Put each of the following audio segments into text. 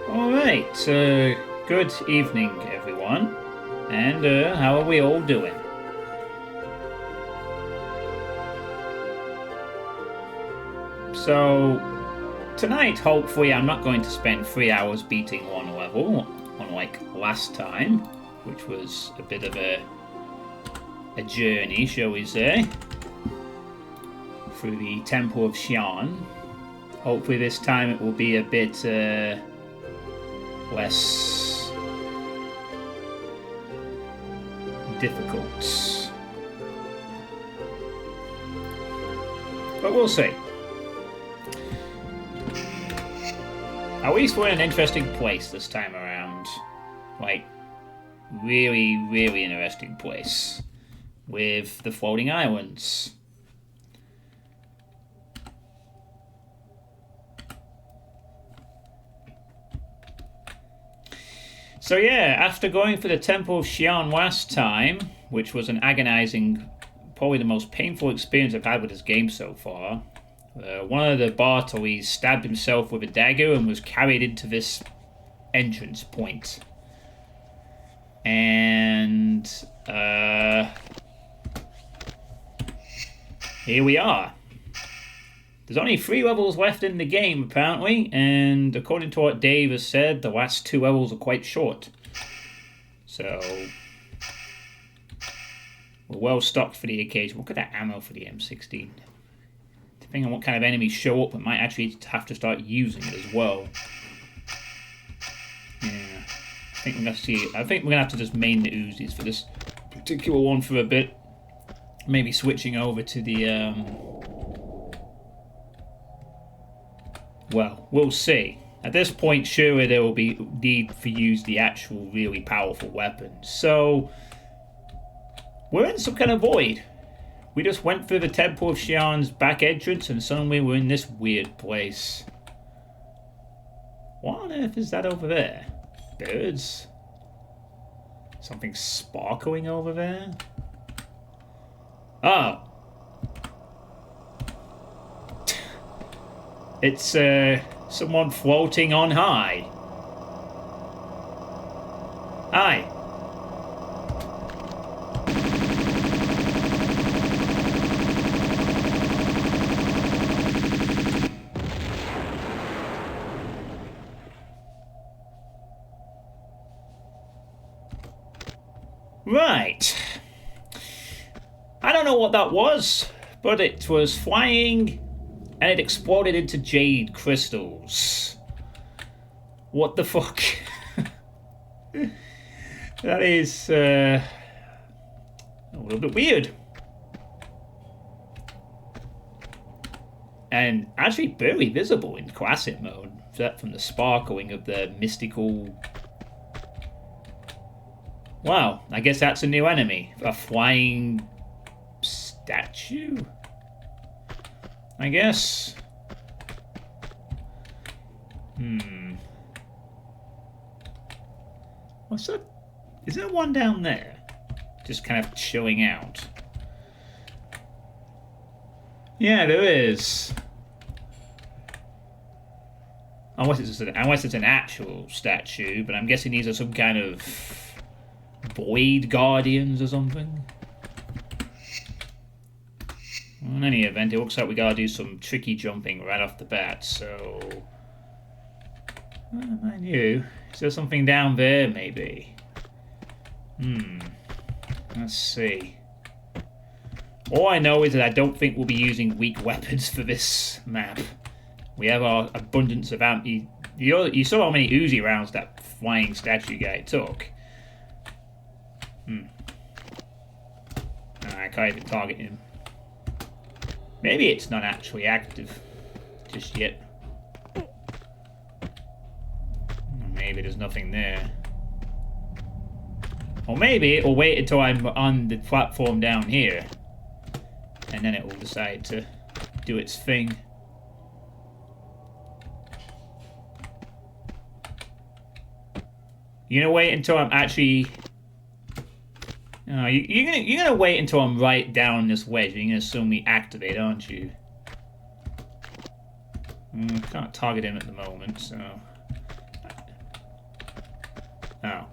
Alright, good evening everyone, and how are we all doing? So, tonight hopefully I'm not going to spend 3 hours beating one level, unlike last time, which was a bit of a journey, shall we say, through the Temple of Xi'an. Hopefully this time it will be a bit less difficult. But we'll see. At least we're in an interesting place this time around. Like, really, really interesting place. With the floating islands. So yeah, after going for the Temple of Xi'an last time, which was an agonizing, probably the most painful experience I've had with this game so far, one of the Bartolys stabbed himself with a dagger and was carried into this entrance point. And here we are. There's only 3 levels left in the game, apparently, and according to what Dave has said, the last 2 levels are quite short. So, we're well stocked for the occasion. Look at that ammo for the M16. Depending on what kind of enemies show up, we might actually have to start using it as well. Yeah, I think we're gonna have to just main the Uzis for this particular one for a bit. Maybe switching over to the well, we'll see. At this point, surely there will be need for use the actual really powerful weapons. So, we're in some kind of void. We just went through the Temple of Xi'an's back entrance and suddenly we're in this weird place. What on earth is that over there? Birds? Something sparkling over there? Oh. It's someone floating on high. Hi. Right. I don't know what that was, but it was flying and it exploded into jade crystals. What the fuck? That is a little bit weird. And actually barely visible in classic mode, from the sparkling of the mystical... Wow, I guess that's a new enemy. A flying statue? I guess. What's that? Is there one down there? Just kind of chilling out. Yeah, there is. Unless it's an actual statue, but I'm guessing these are some kind of void guardians or something. In any event, it looks like we gotta do some tricky jumping right off the bat, so... mind you, is there something down there, maybe? Let's see. All I know is that I don't think we'll be using weak weapons for this map. We have our abundance of amp. You saw how many Uzi rounds that flying statue guy took. I can't even target him. Maybe it's not actually active just yet. Maybe there's nothing there. Or maybe it'll wait until I'm on the platform down here. And then it will decide to do its thing. You're gonna wait until I'm actually... No, you're gonna wait until I'm right down this wedge. You're gonna assume me activate, aren't you? Can't target him at the moment, so... Oh.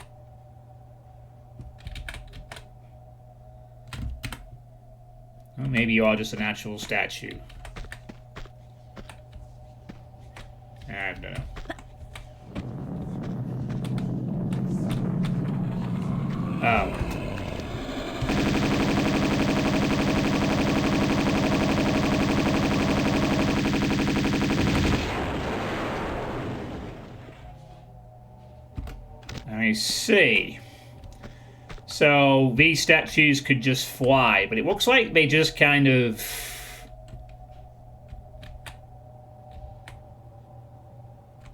Well, maybe you are just an actual statue. I don't know. Oh. I see. So these statues could just fly, but it looks like they just kind of...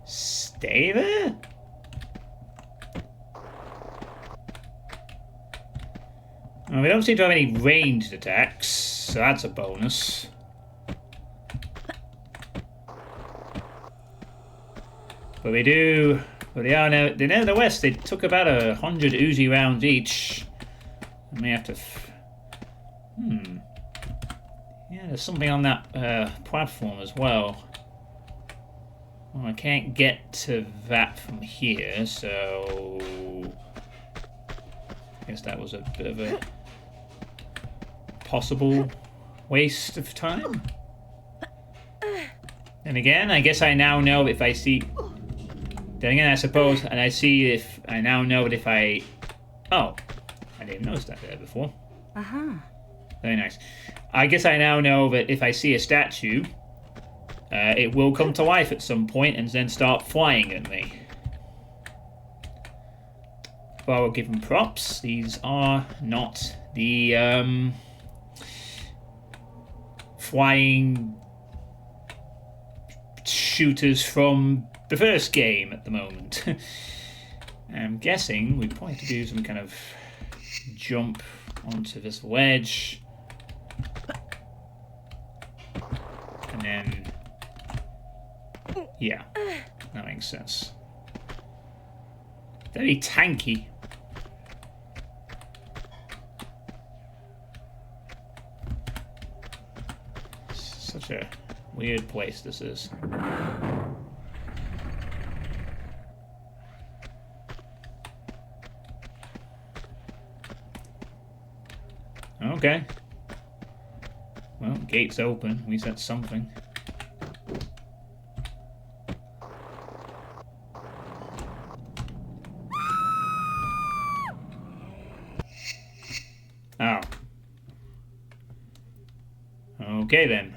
stay there? Well, we don't seem to have any ranged attacks, so that's a bonus. But we do... But they are now... They're nevertheless, they took about 100 Uzi rounds each. I may have to... Yeah, there's something on that platform as well. Well, I can't get to that from here, so... I guess that was a bit of a possible waste of time. And again, I guess I now know if I see... Then again, I suppose, and I see if... I now know that if I... Oh, I didn't notice that there before. Very nice. I guess I now know that if I see a statue, it will come to life at some point and then start flying at me. Well, I'll give them props. These are not the flying shooters from the first game at the moment. I'm guessing we probably have to do some kind of jump onto this wedge. And then... yeah, that makes sense. Very tanky. Such a weird place this is. Okay. Well, gate's open. We said something. Oh. Okay then.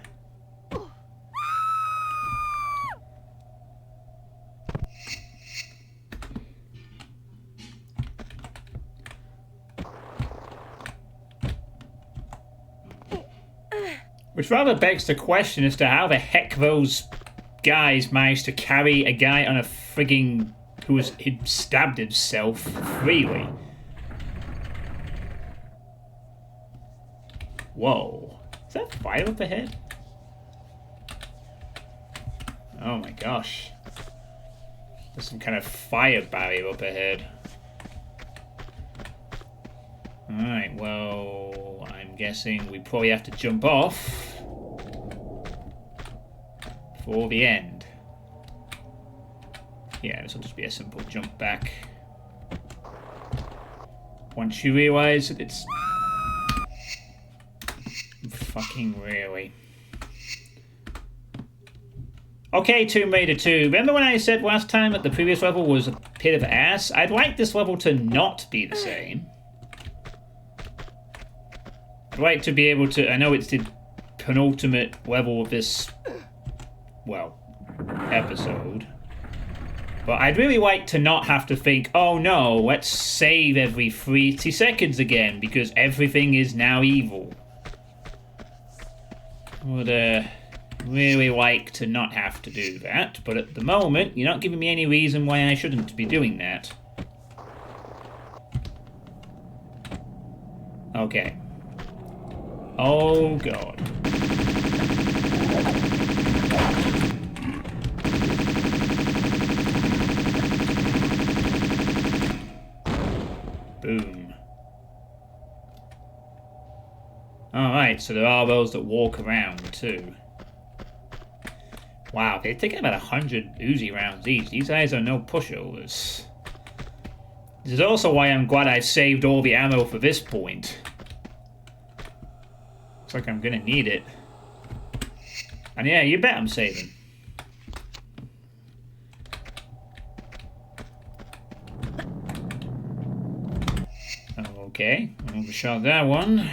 Which rather begs the question as to how the heck those guys managed to carry a guy on a frigging... he'd stabbed himself freely. Whoa. Is that fire up ahead? Oh my gosh. There's some kind of fire barrier up ahead. Alright, well, I'm guessing we probably have to jump off for the end. Yeah, this will just be a simple jump back. Once you realise that it's... fucking really. Okay, Tomb Raider 2. Remember when I said last time that the previous level was a pit of ass? I'd like this level to not be the same. I'd like to be able to... I know it's the penultimate level of this... well, episode. But I'd really like to not have to think, oh no, let's save every 30 seconds again because everything is now evil. I would really like to not have to do that, but at the moment, you're not giving me any reason why I shouldn't be doing that. Okay. Oh god. Boom. Alright, so there are those that walk around too. Wow, they're taking about 100 Uzi rounds each. These guys are no pushovers. This is also why I'm glad I saved all the ammo for this point. Looks like I'm gonna need it. And yeah, you bet I'm saving. Okay, I overshot that one.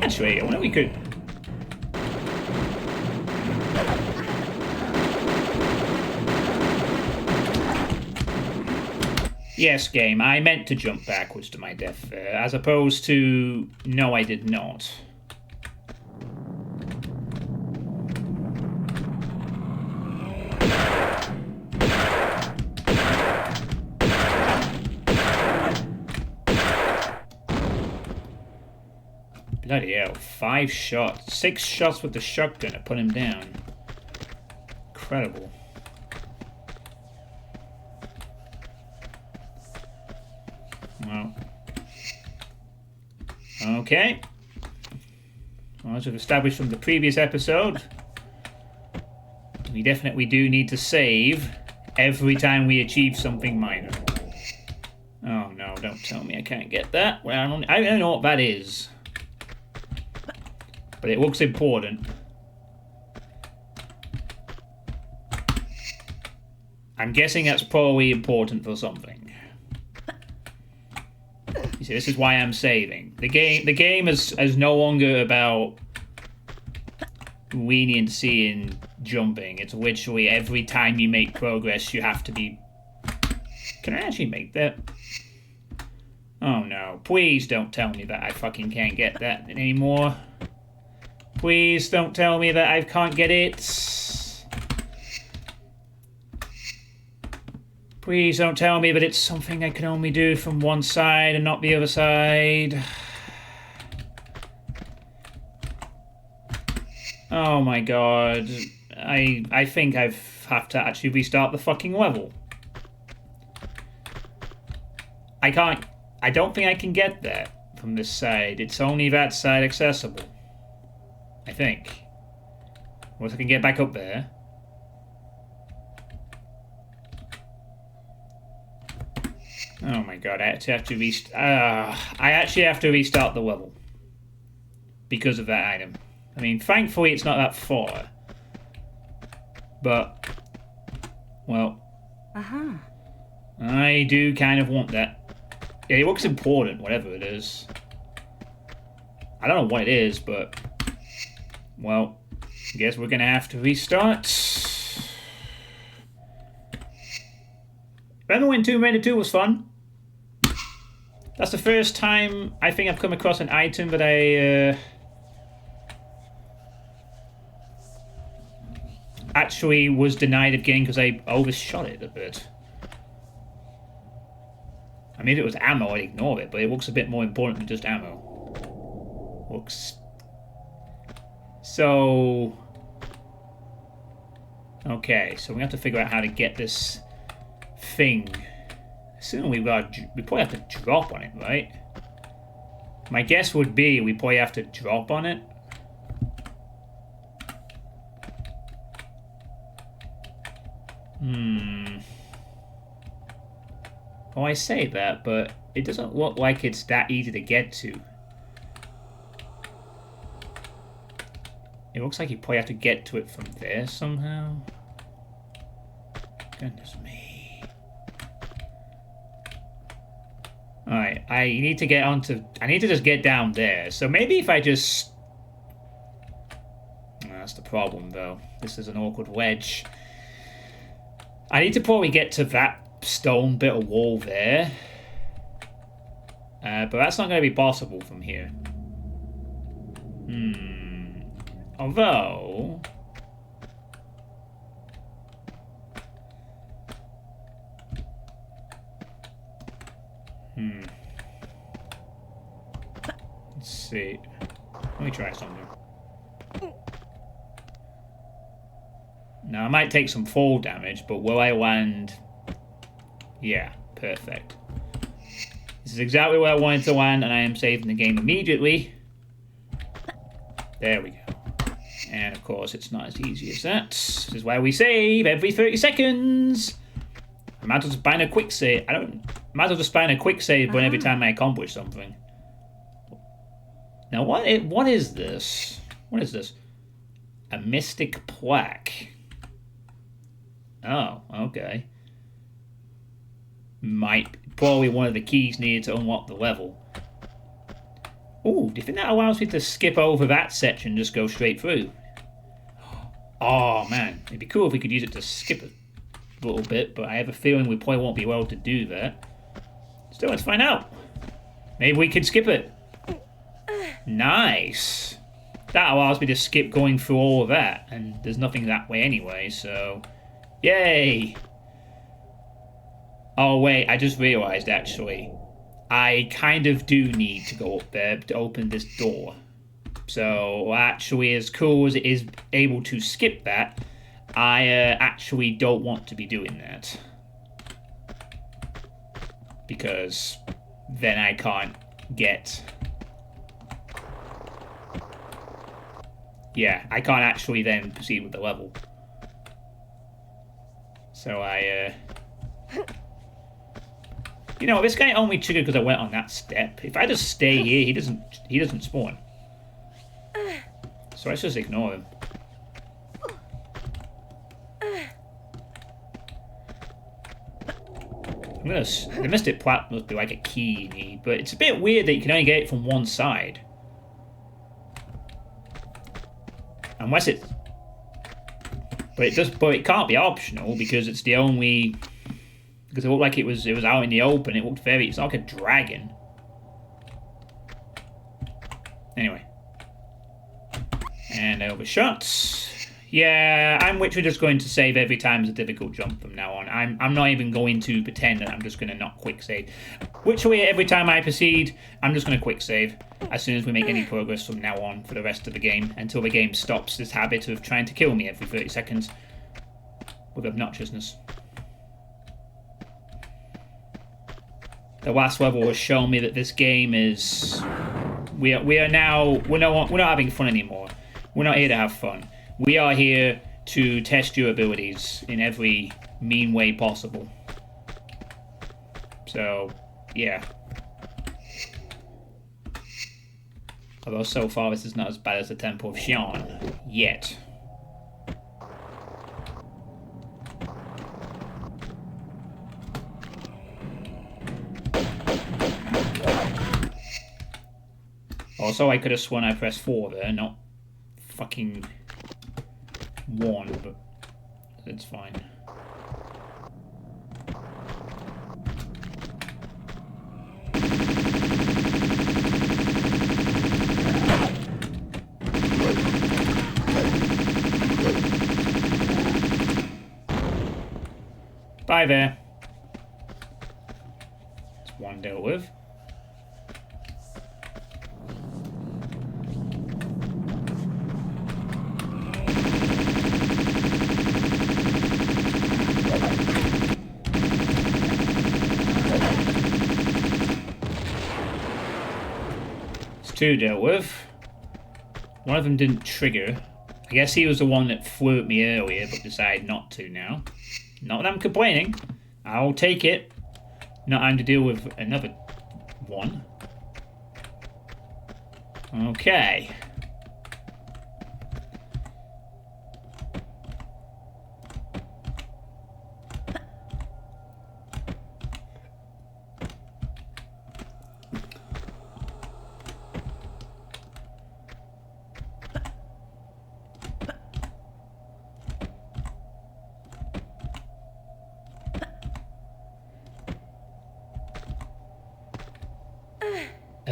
Actually, I wonder if we could... Yes, game, I meant to jump backwards to my death there, as opposed to... No, I did not. Bloody hell, 5 shots. 6 shots with the shotgun to put him down. Incredible. Well. Okay. Well, as we've established from the previous episode, we definitely do need to save every time we achieve something minor. Oh no, don't tell me I can't get that. Well, I don't know what that is. But it looks important. I'm guessing that's probably important for something. You see, this is why I'm saving. The game is no longer about leniency in jumping. It's literally every time you make progress, you have to be... Can I actually make that? Oh no, please don't tell me that I fucking can't get that anymore. Please don't tell me that I can't get it. Please don't tell me that it's something I can only do from one side and not the other side. Oh my god. I think I have to actually restart the fucking level. I don't think I can get that from this side. It's only that side accessible. I think. Unless I can get back up there. Oh my god, I actually have to restart the level. Because of that item. I mean, thankfully it's not that far. But, well. I do kind of want that. Yeah, it looks important, whatever it is. I don't know what it is, but... Well, I guess we're gonna have to restart. Remember when Tomb Raider 2 was fun? That's the first time I think I've come across an item that I actually was denied of getting because I overshot it a bit. I mean, if it was ammo, I'd ignore it, but it looks a bit more important than just ammo. Looks... So... Okay, so we have to figure out how to get this thing. Soon we probably have to drop on it, right? My guess would be we probably have to drop on it. Well, I say that, but it doesn't look like it's that easy to get to. It looks like you probably have to get to it from there somehow. Goodness me. Alright, I need to get onto... I need to just get down there. So maybe if I just... That's the problem, though. This is an awkward wedge. I need to probably get to that stone bit of wall there. But that's not going to be possible from here. Although... Let's see. Let me try something. Now, I might take some fall damage, but will I land... Yeah, perfect. This is exactly where I wanted to land, and I am saving the game immediately. There we go. And, of course, it's not as easy as that. This is why we save every 30 seconds. I might as well just bind a quick save. I might as well just bind a quick save but every time I accomplish something. Now, what is this? What is this? A mystic plaque. Oh, okay. Probably one of the keys needed to unlock the level. Ooh, do you think that allows me to skip over that section and just go straight through? Oh, man. It'd be cool if we could use it to skip a little bit, but I have a feeling we probably won't be able to do that. Still, let's find out. Maybe we could skip it. Nice. That allows me to skip going through all of that, and there's nothing that way anyway, so... Yay! Oh, wait, I just realised, actually. I kind of do need to go up there to open this door. So, actually, as cool as it is able to skip that, I actually don't want to be doing that. Because then I can't get... Yeah, I can't actually then proceed with the level. So You know, this guy only triggered because I went on that step. If I just stay here, he doesn't spawn. So let's just ignore him. The Mystic Plaque must be like a key you need, but it's a bit weird that you can only get it from one side. Unless it... But it can't be optional because it's the only... Because it looked like it was out in the open. It looked it's like a dragon. Anyway. And overshot. Yeah, I'm literally just going to save every time there's a difficult jump from now on. I'm not even going to pretend that I'm just going to not quick save. Literally every time I proceed, I'm just going to quick save as soon as we make any progress from now on for the rest of the game, until the game stops this habit of trying to kill me every 30 seconds with obnoxiousness. The last level has shown me that this game is... We're not having fun anymore. We're not here to have fun. We are here to test your abilities in every mean way possible. So, yeah. Although so far this is not as bad as the Temple of Xian. Yet. Also, I could have sworn I pressed 4 there, not fucking 1, but it's fine. Bye there. That's one dealt with. Two dealt with. One of them didn't trigger. I guess he was the one that flew at me earlier, but decided not to now. Not that I'm complaining. I'll take it. Not having to deal with another one. Okay.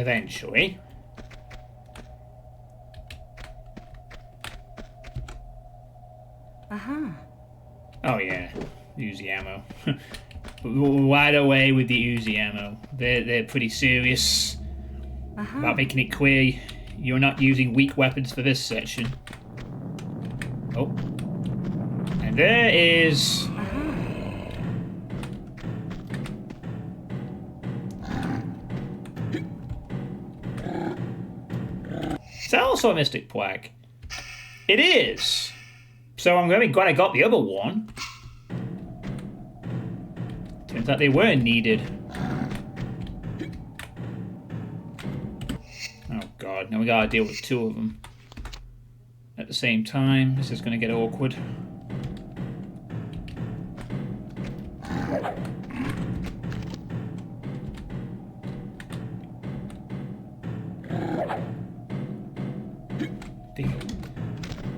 eventually. Oh yeah, Uzi ammo. Right away with the Uzi ammo. They're pretty serious about making it clear you're not using weak weapons for this section. Oh. And there is... Is that also a Mystic Plaque? It is! So I'm very glad I got the other one. Turns out they were needed. Oh god, now we gotta deal with two of them at the same time. This is gonna get awkward.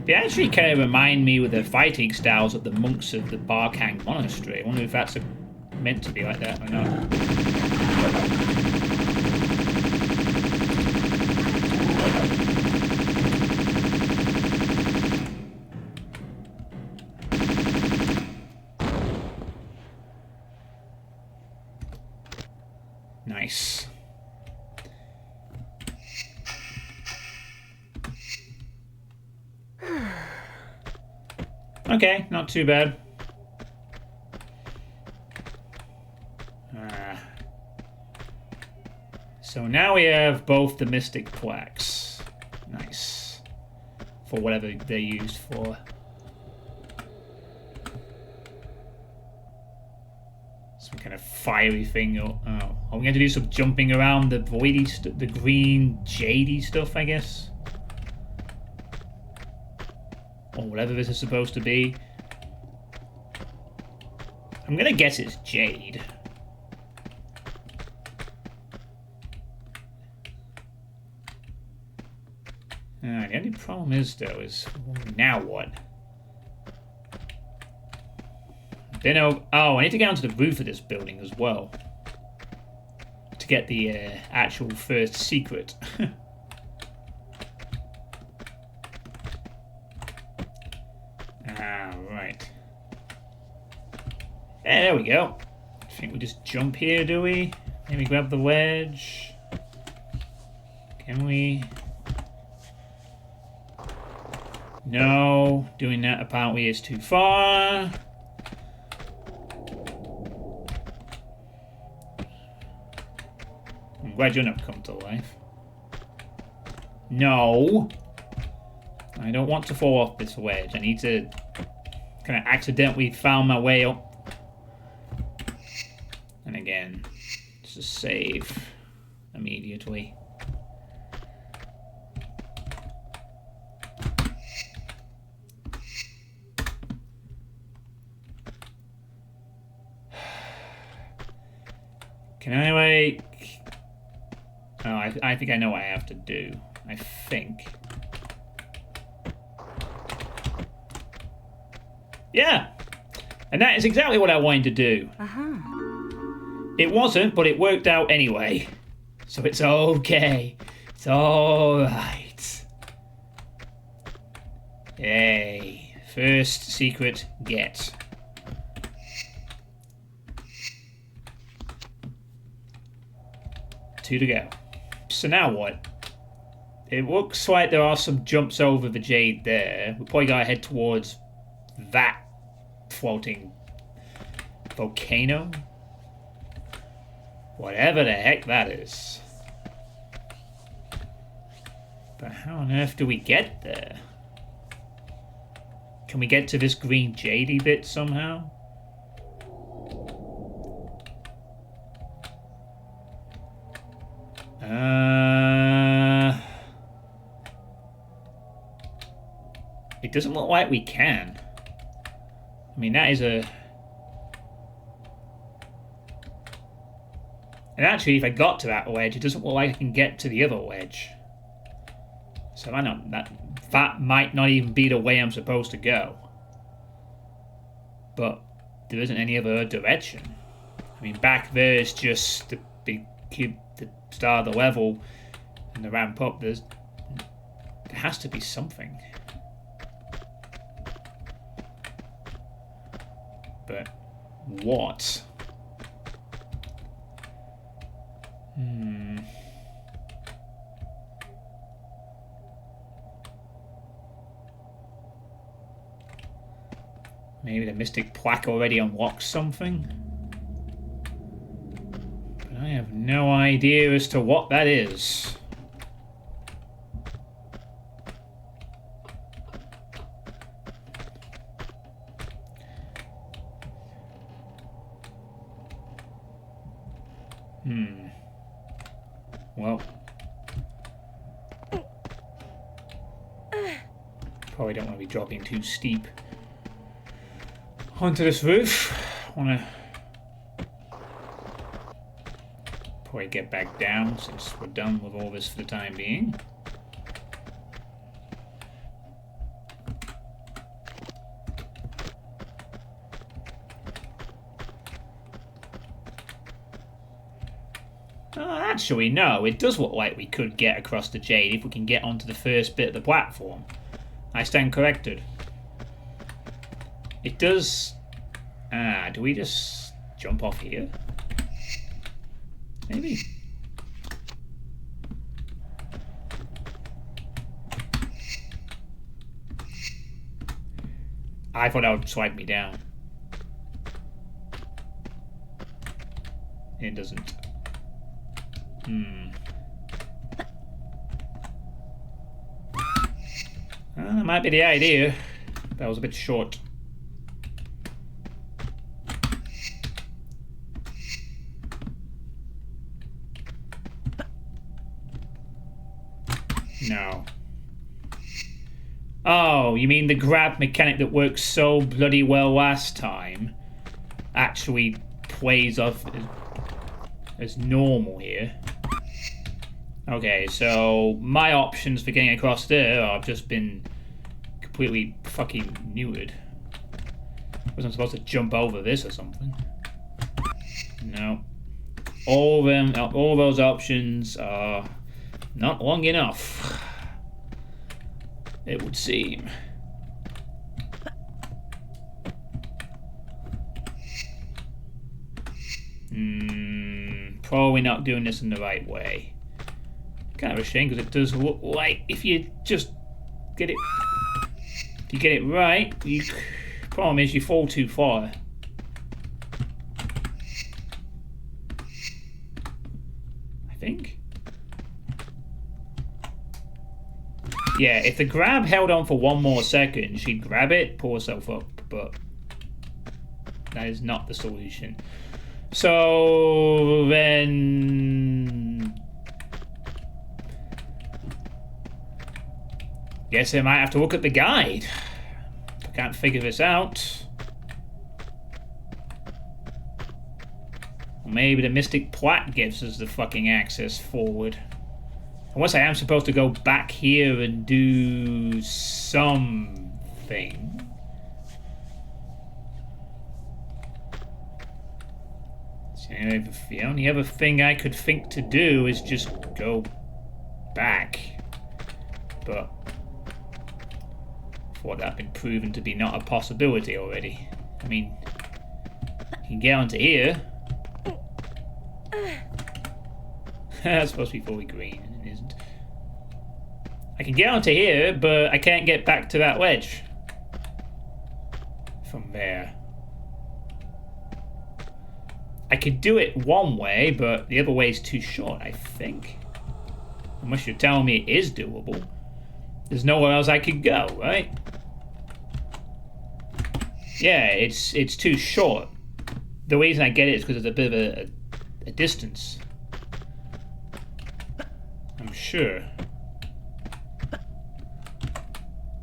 They actually kind of remind me with the fighting styles of the monks of the Barkang Monastery. I wonder if that's meant to be like that or not. Nice. Okay, not too bad. So now we have both the Mystic Plaques. Nice. For whatever they're used for. Some kind of fiery thing. Oh, are we going to do some jumping around the voidy, the green jadey stuff, I guess? Or whatever this is supposed to be. I'm gonna guess it's jade. The only problem is, though, is now what? Then oh, I need to get onto the roof of this building as well to get the actual first secret. Right. Yeah, there we go. I think we just jump here, do we? Maybe grab the wedge. Can we? No, doing that apparently is too far. I'm glad you're not come to life. No. I don't want to fall off this wedge. I need to kind of accidentally found my way up. And again, just save immediately. Can I like... Oh, I think I know what I have to do. I think. Yeah, and that is exactly what I wanted to do. It wasn't, but it worked out anyway. So it's okay. It's alright. Yay. First secret get. Two to go. So now what? It looks like there are some jumps over the jade there. We probably gotta head towards that floating volcano. Whatever the heck that is. But how on earth do we get there? Can we get to this green jadey bit somehow? It doesn't look like we can. I mean, that is a... And actually, if I got to that wedge, it doesn't look like I can get to the other wedge. So I know that might not even be the way I'm supposed to go. But there isn't any other direction. I mean, back there is just the big cube, the start of the level and the ramp up, there has to be something. But what? Maybe the Mystic Plaque already unlocks something? But I have no idea as to what that is. Well. Probably don't want to be dropping too steep onto this roof. Want to probably get back down since we're done with all this for the time being. Actually, no, it does look like we could get across the Jade if we can get onto the first bit of the platform. I stand corrected. It does... do we just jump off here? Maybe. I thought that would slide me down. It doesn't. That might be the idea. That was a bit short. No. Oh, you mean the grab mechanic that worked so bloody well last time actually plays off as normal here? Okay, so my options for getting across there have just been completely fucking neutered. Wasn't supposed to jump over this or something. No. All those options are not long enough, it would seem. Probably not doing this in the right way. Kind of a shame because it does look like if you just get it, if you get it right, problem is you fall too far. I think. Yeah, if the grab held on for one more second, she'd grab it, pull herself up, but that is not the solution. So then, guess I might have to look at the guide. I can't figure this out. Or maybe the Mystic Plaque gives us the fucking access forward. Unless I am supposed to go back here and do something. The only other thing I could think to do is just go back. But I thought that'd been proven to be not a possibility already. I mean, you can get onto here. That's supposed to be fully green, and it isn't. I can get onto here, but I can't get back to that ledge from there. I could do it one way, but the other way is too short, I think. Unless you're telling me it is doable. There's nowhere else I could go, right? Yeah, it's too short. The reason I get it is because it's a bit of a distance. I'm sure.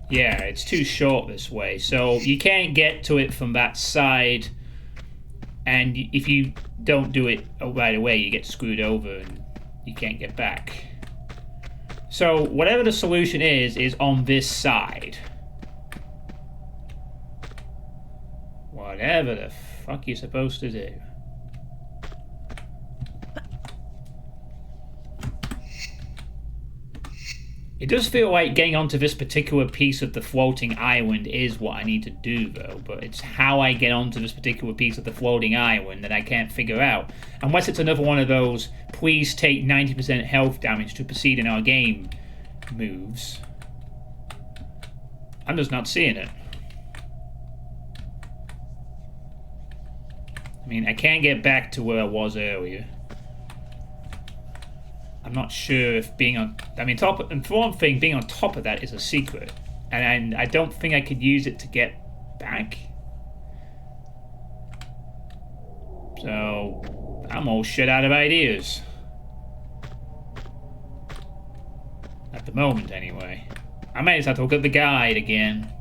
Yeah, it's too short this way, so you can't get to it from that side. And if you don't do it right away, you get screwed over and you can't get back. So whatever the solution is on this side. Whatever the fuck you're supposed to do. It does feel like getting onto this particular piece of the floating island is what I need to do, though. But it's how I get onto this particular piece of the floating island that I can't figure out. Unless it's another one of those, please take 90% health damage to proceed in our game moves. I'm just not seeing it. I mean, I can't get back to where I was earlier. I'm not sure if being on... I mean, and for one thing, being on top of that is a secret. And I don't think I could use it to get back. So, I'm all shit out of ideas. At the moment, anyway. I may just have to look at the guide again.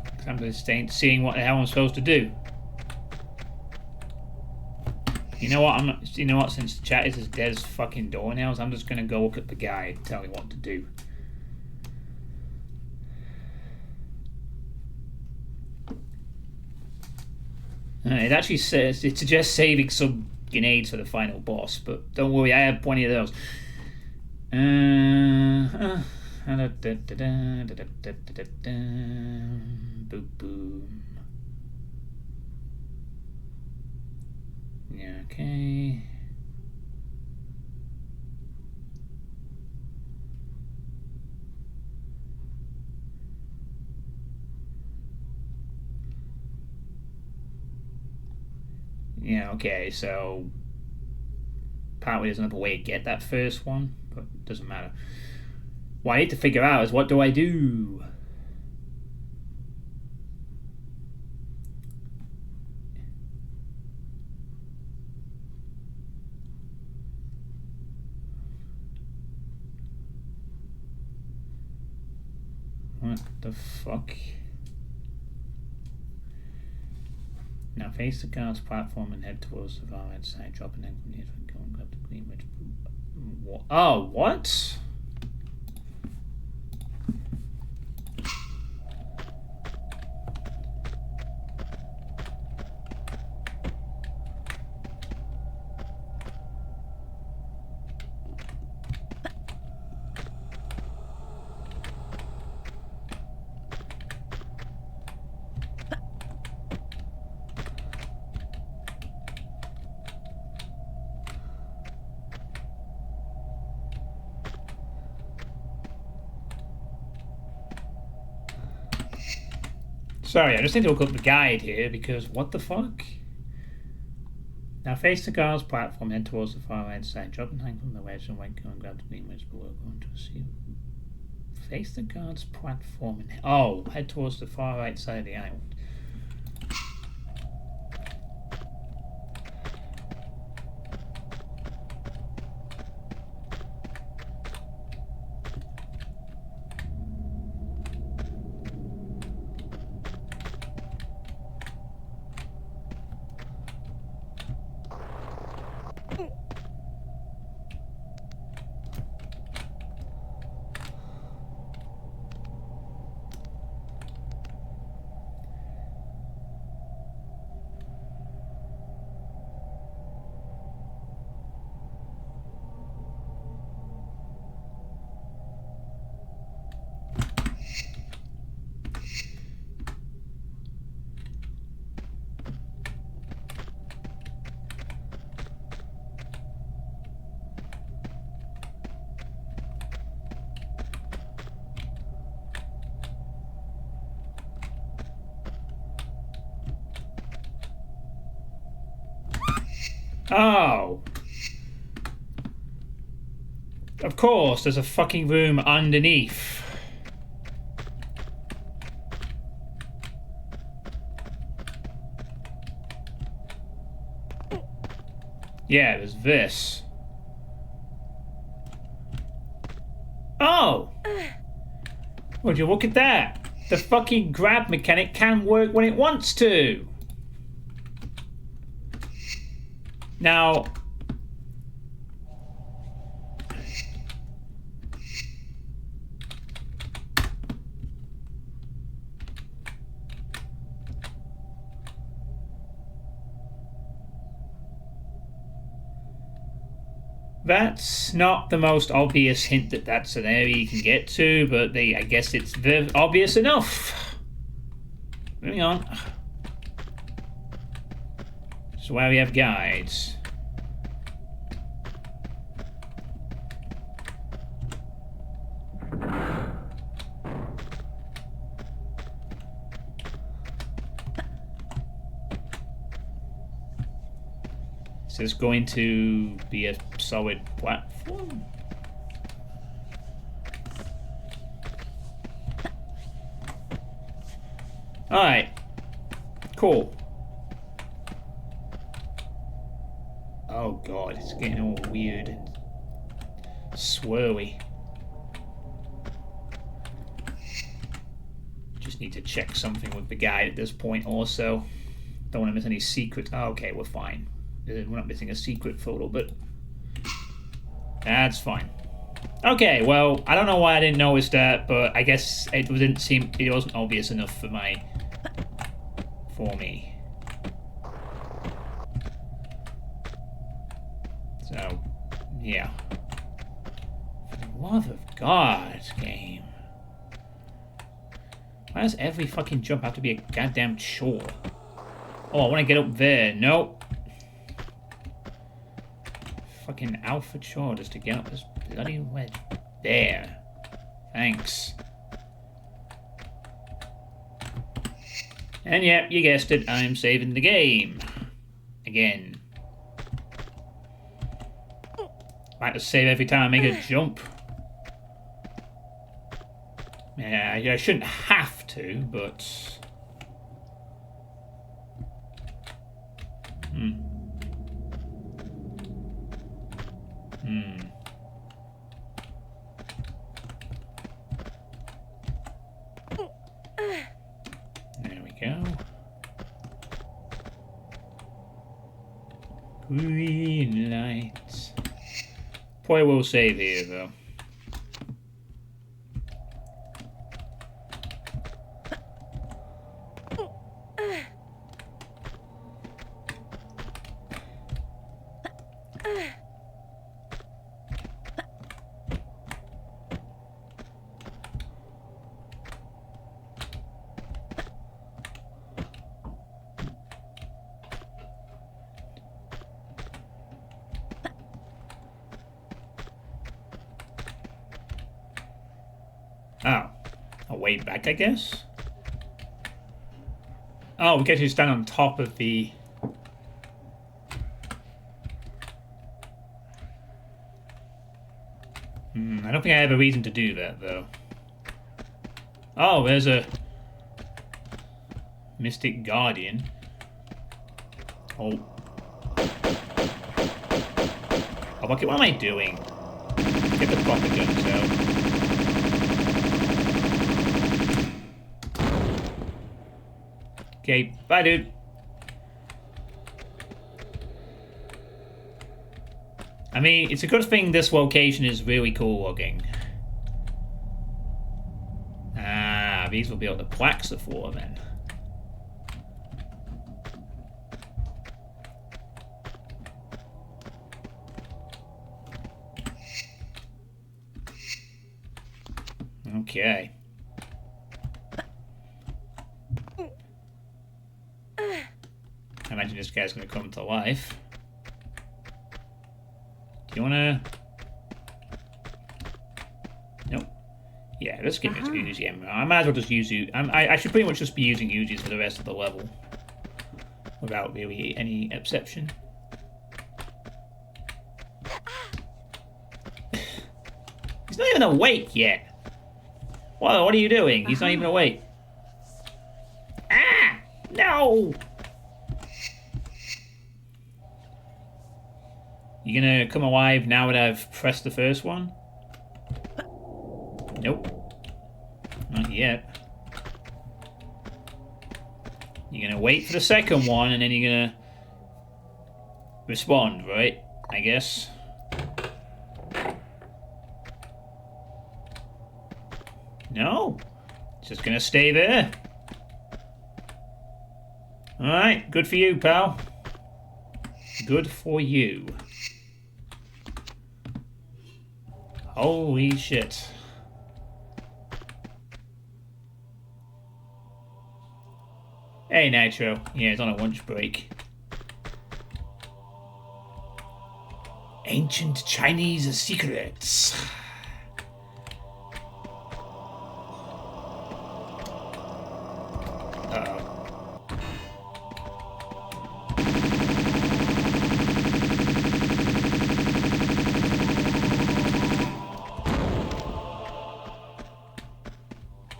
Because I'm just seeing what the hell I'm supposed to do. You know what? You know what? Since the chat is as dead as fucking doornails, I'm just gonna go look at the guide and tell me what to do. It actually says it suggests saving some grenades for the final boss, but don't worry, I have plenty of those. Boop boom. Yeah, okay. Yeah, okay, so apparently there's another way to get that first one, but it doesn't matter. What I need to figure out is what do I do? What the fuck? Now face the guard's platform and head towards the far right side. Drop an egg from the edge and go and grab the green wedge. Oh, what? Sorry, I just need to look up the guide here because what the fuck? Now face the guard's platform, head towards the far right side. Drop and hang from the wedge and wait, go and grab the green wedge below. Go into a sea. Face the guard's platform and head towards the far right side of the island. Oh. Of course, there's a fucking room underneath. Yeah, there's this. Oh! Would you look at that? The fucking grab mechanic can work when it wants to. Now, That's not the most obvious hint that that's an area you can get to, but I guess it's very obvious enough. Moving on. This is why we have guides. Is this going to be a solid platform? Alright. Cool. Oh god, it's getting all weird and swirly. Just need to check something with the guide at this point also. Don't want to miss any secrets. Oh, okay, we're fine. We're not missing a secret photo, but that's fine. Okay, well, I don't know why I didn't notice that, but I guess it wasn't obvious enough for me. So, yeah. For the love of God, game. Why does every fucking jump have to be a goddamn chore? Oh, I want to get up there. Nope. Fucking alpha chore just to get up this bloody wedge. There. Thanks. And yeah, you guessed it, I'm saving the game. Again. I have to save every time I make a jump. Yeah, I shouldn't have to, but... There we go. Green lights. Probably will save here, though. Oh. A way back, I guess? Oh, we get to stand on top of the... I don't think I have a reason to do that, though. Oh, there's a... Mystic Guardian. Oh. Oh, okay, what am I doing? Get the proper guns out. Okay, bye, dude. I mean, it's a good thing this location is really cool looking. Ah, these will be what the plaques are for, then. Okay. I imagine this guy's going to come to life. Do you want to... Nope. Yeah, let's give it to Uzi ammo. I might as well just use you. I should pretty much just be using Uzis for the rest of the level. Without really any exception. He's not even awake yet. Whoa, what are you doing? He's not even awake. Ah! No! You gonna come alive now that I've pressed the first one? Nope. Not yet. You're gonna wait for the second one and then you're gonna respond, right? I guess. No. It's just gonna stay there. Alright, good for you, pal. Good for you. Holy shit. Hey, Nitro. Yeah, it's on a lunch break. Ancient Chinese secrets.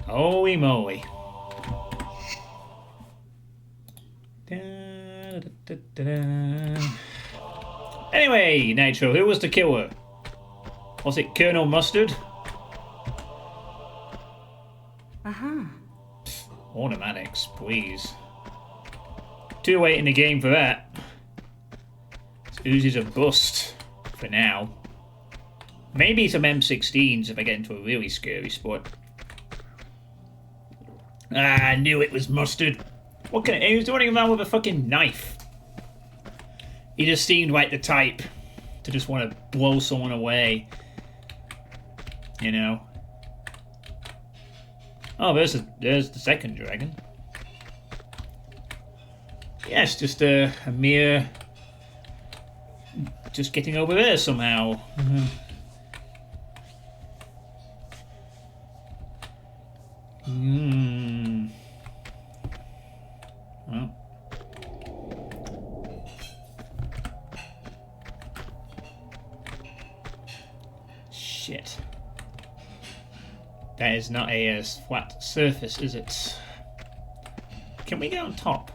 Holy moly. Anyway, Nitro, who was the killer? Was it Colonel Mustard? Automatics, please. Too late in the game for that. This Uzi's a bust for now. Maybe some M16s if I get into a really scary spot. Ah, I knew it was Mustard. What can he was running around with a fucking knife. He just seemed like the type to just want to blow someone away. You know. Oh, there's the second dragon. Yes, just a mere just getting over there somehow. Well. Shit. That is not a flat surface, is it? Can we get on top?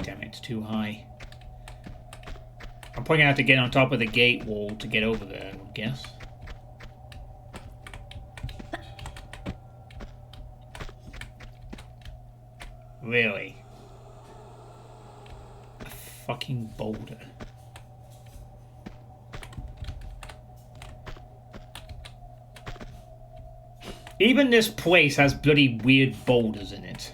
Damn it, it's too high. I'm probably gonna have to get on top of the gate wall to get over there, I would guess. Really? A fucking boulder. Even this place has bloody weird boulders in it.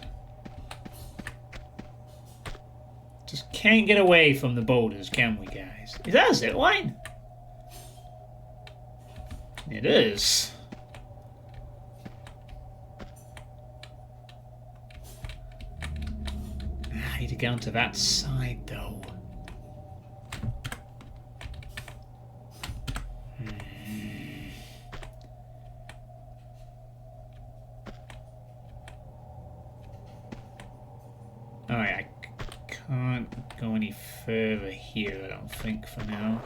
Just can't get away from the boulders, can we, guys? Is that a zip line? It is. I need to get onto that side, though. Alright, I can't go any further here, I don't think, for now.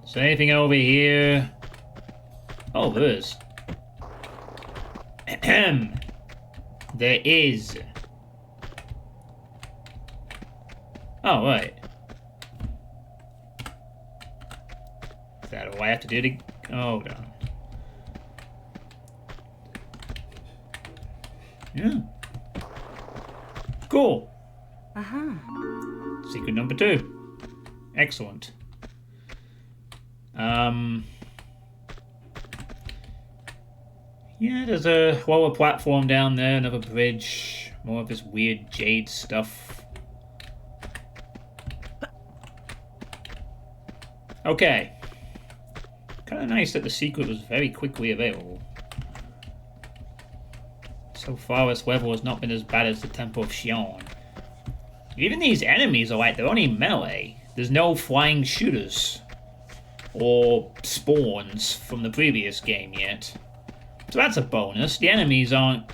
Is there anything over here? Oh, there is. There is. Oh, right. Is that all I have to do to... Oh, no. Yeah. Cool. Secret number 2. Excellent. Yeah, there's a lower platform down there, another bridge, more of this weird jade stuff. Okay. Kind of nice that the secret was very quickly available. So far, this level has not been as bad as the Temple of Xion. Even these enemies are like, they're only melee. There's no flying shooters. Or spawns from the previous game yet. So that's a bonus. The enemies aren't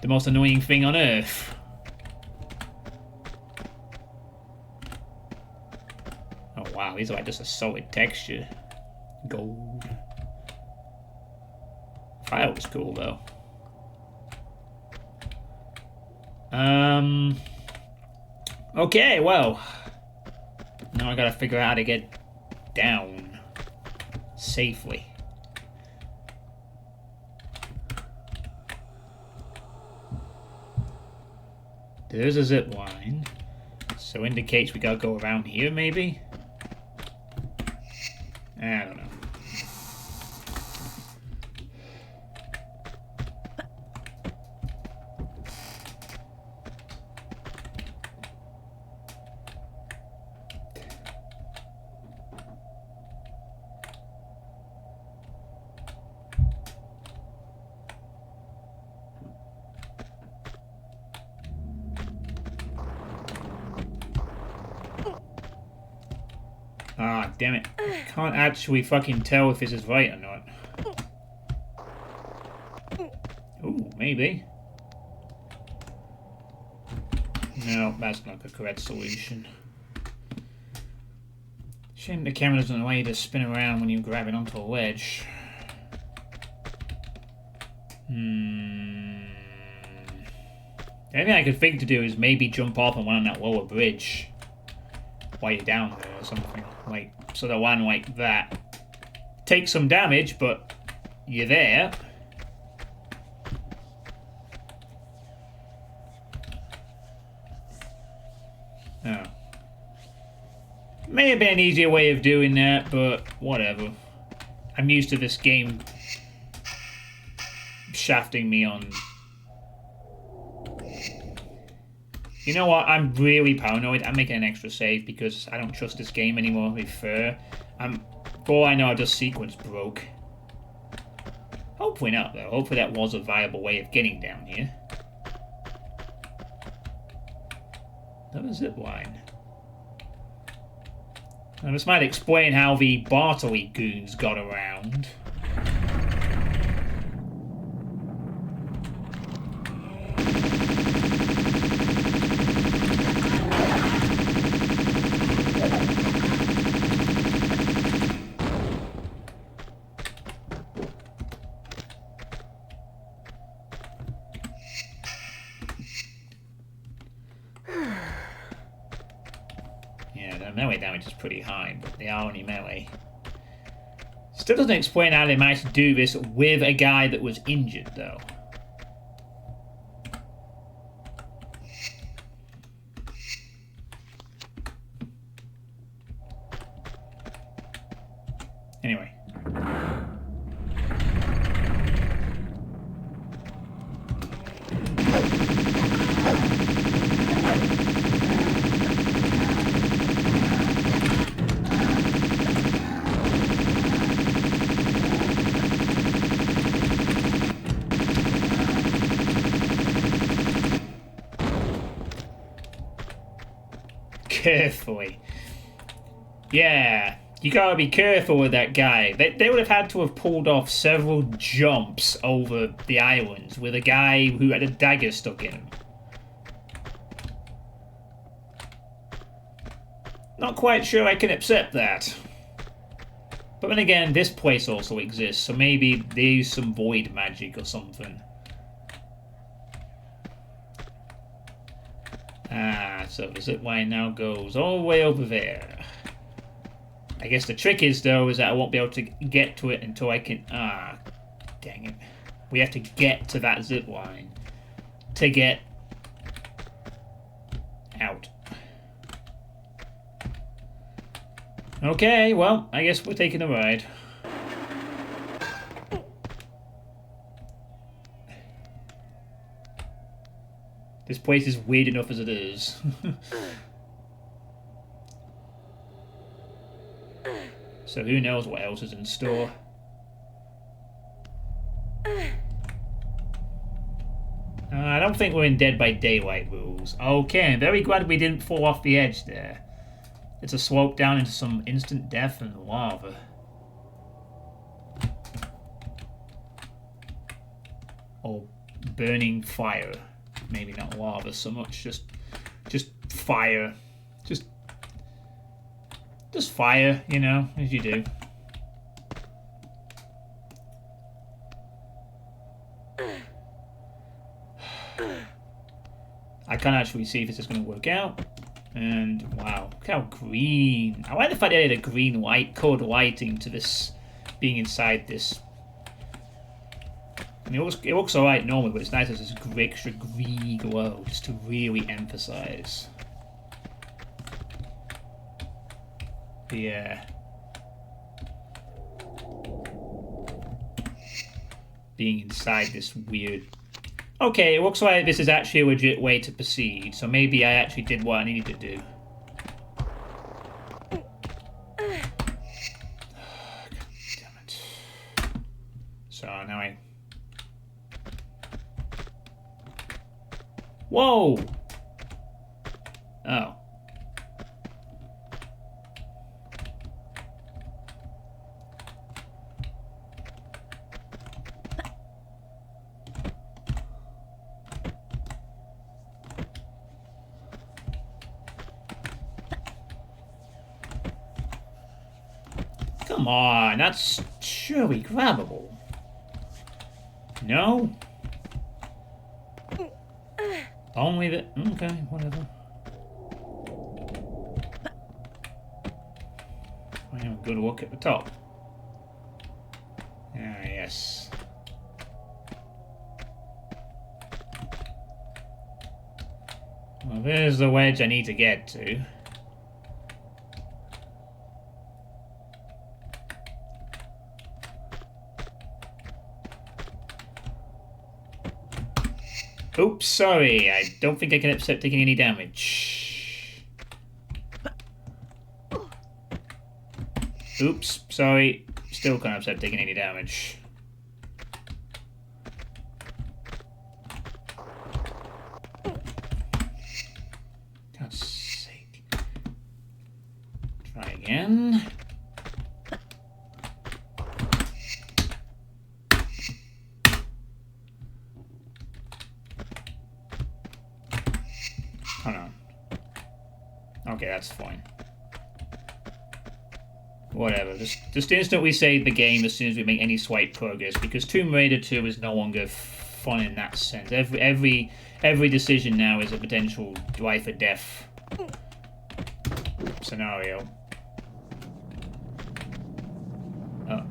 the most annoying thing on Earth. Oh wow, these are like just a solid texture. Gold. Fire was cool though. Okay, well. Now I gotta figure out how to get down safely. There's a zip line, so indicates we gotta go around here, maybe? I don't know. Ah, damn it. I can't actually fucking tell if this is right or not. Ooh, maybe. No, that's not the correct solution. Shame the camera doesn't allow you to spin around when you grab it onto a ledge. The only thing I could think to do is maybe jump off and land on that lower bridge while you're down there or something. Like, sort of land like that. Take some damage, but you're there. Oh. May have been an easier way of doing that, but whatever. I'm used to this game shafting me on. You know what? I'm really paranoid. I'm making an extra save because I don't trust this game anymore, to be fair. For all I know, this sequence broke. Hopefully not, though. Hopefully that was a viable way of getting down here. Another zip line. Now, this might explain how the Bartley goons got around. Yeah, the melee damage is pretty high, but they are only melee. Still doesn't explain how they managed to do this with a guy that was injured, though. Anyway. Carefully. Yeah, you gotta be careful with that guy. They would have had to have pulled off several jumps over the islands with a guy who had a dagger stuck in him. Not quite sure I can accept that. But then again, this place also exists, so maybe they use some void magic or something. Ah, so the zipline now goes all the way over there. I guess the trick is, though, is that I won't be able to get to it until I can... Ah, dang it. We have to get to that zipline to get out. Okay, well, I guess we're taking a ride. This place is weird enough as it is. So who knows what else is in store. I don't think we're in Dead by Daylight rules. Okay, I'm very glad we didn't fall off the edge there. It's a slope down into some instant death and lava. Or burning fire. Maybe not lava so much, just fire. Just fire, you know, as you do. I can't actually see if this is going to work out. And wow, look how green. I like the fact they added a green light, colored lighting to this being inside this. I mean, it looks alright normally, but it's nice as this extra green glow, just to really emphasize the being inside this weird. Okay, it looks like this is actually a legit way to proceed, so maybe I actually did what I needed to do. God damn it. So now I... Whoa! Oh. Come on, that's surely grabbable. No? Only the... Okay, whatever. I have a good look at the top. Ah, yes. Well, there's the wedge I need to get to. Oops, sorry. I don't think I can accept taking any damage. Oops, sorry. Still can't accept taking any damage. God's sake. Try again. Hold on. Okay, that's fine. Whatever. Just instantly save the game as soon as we make any slight progress, because Tomb Raider 2 is no longer fun in that sense. Every decision now is a potential life or death scenario. Oh.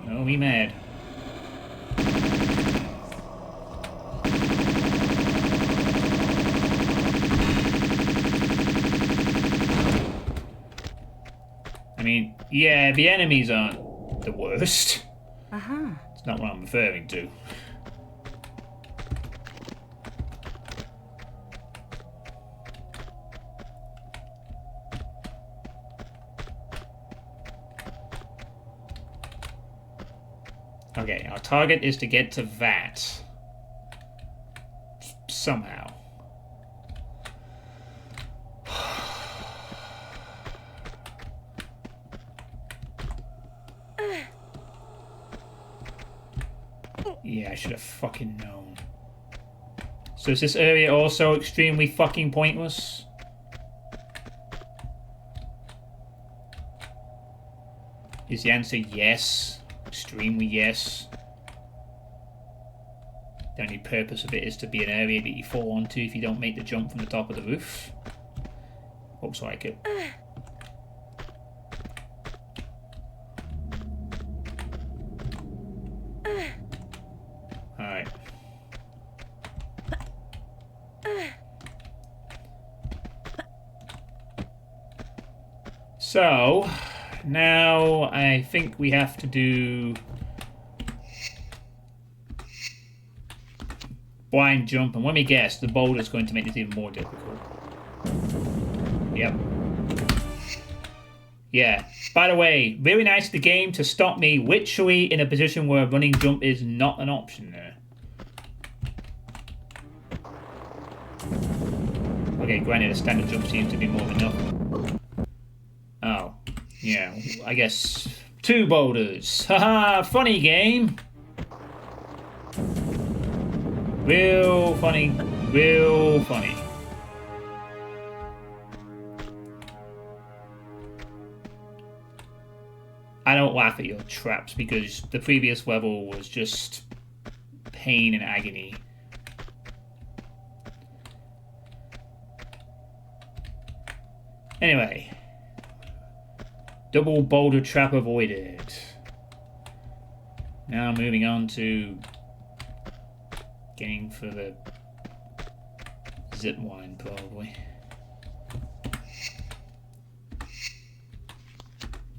Oh, me mad. I mean, yeah, the enemies aren't the worst. It's not what I'm referring to. Okay, our target is to get to that. Somehow. Yeah, I should have fucking known. So is this area also extremely fucking pointless? Is the answer yes? Extremely yes. The only purpose of it is to be an area that you fall onto if you don't make the jump from the top of the roof. Looks like it. Alright. So, now I think we have to do blind jump, and let me guess, the boulder's going to make this even more difficult. Yep. Yeah. By the way, really nice of the game to stop me literally in a position where a running jump is not an option there. Okay, granted, a standard jump seems to be more than enough. Oh. Yeah, I guess 2 boulders. Haha, funny game. Real funny. Real funny. I don't laugh at your traps because the previous level was just pain and agony. Anyway. Double boulder trap avoided. Now moving on to getting for the zip line, probably.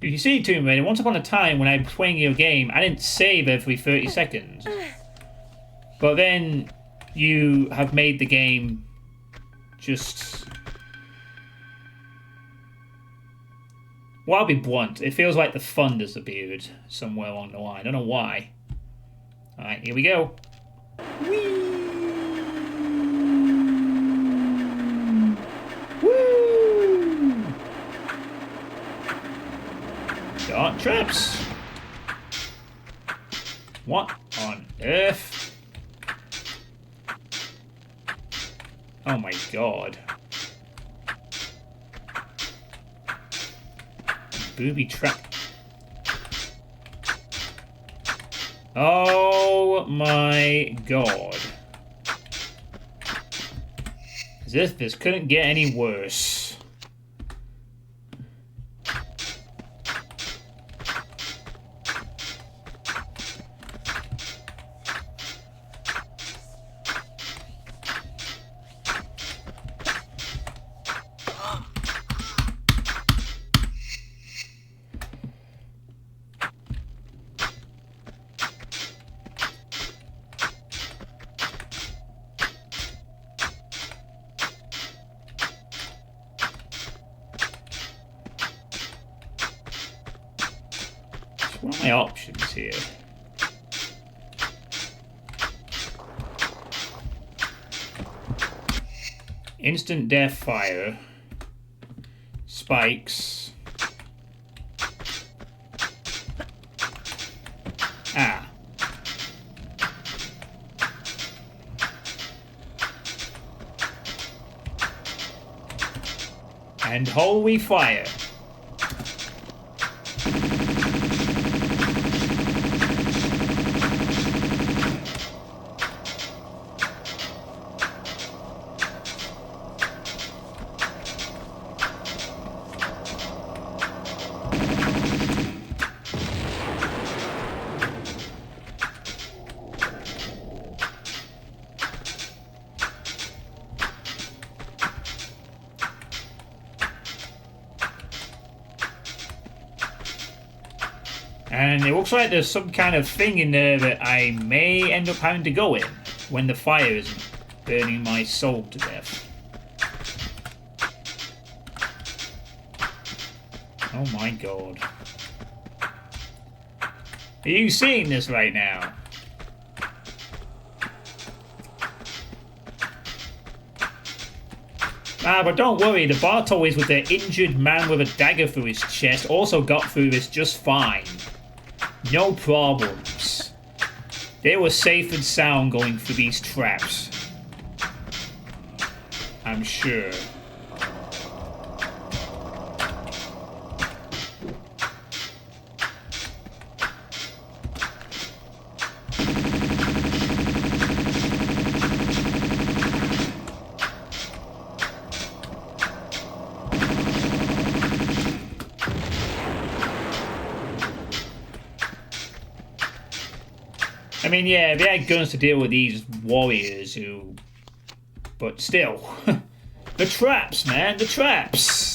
You see, Tomb Raider, once upon a time when I was playing your game, I didn't save every 30 seconds. But then you have made the game just... Well, I'll be blunt. It feels like the fun disappeared somewhere along the line. I don't know why. Alright, here we go. Whee! Woo! Dark traps. What on earth? Oh my god. Booby trap. Oh my god. As if this couldn't get any worse. What are my options here? Instant death fire. Spikes. Ah. And holy fire. And it looks like there's some kind of thing in there that I may end up having to go in when the fire isn't burning my soul to death. Oh my god. Are you seeing this right now? Ah, but don't worry, the Bartowies with their injured man with a dagger through his chest also got through this just fine. No problems. They were safe and sound going through these traps. I'm sure. I mean, yeah, they had guns to deal with these warriors who... But still. The traps, man, the traps!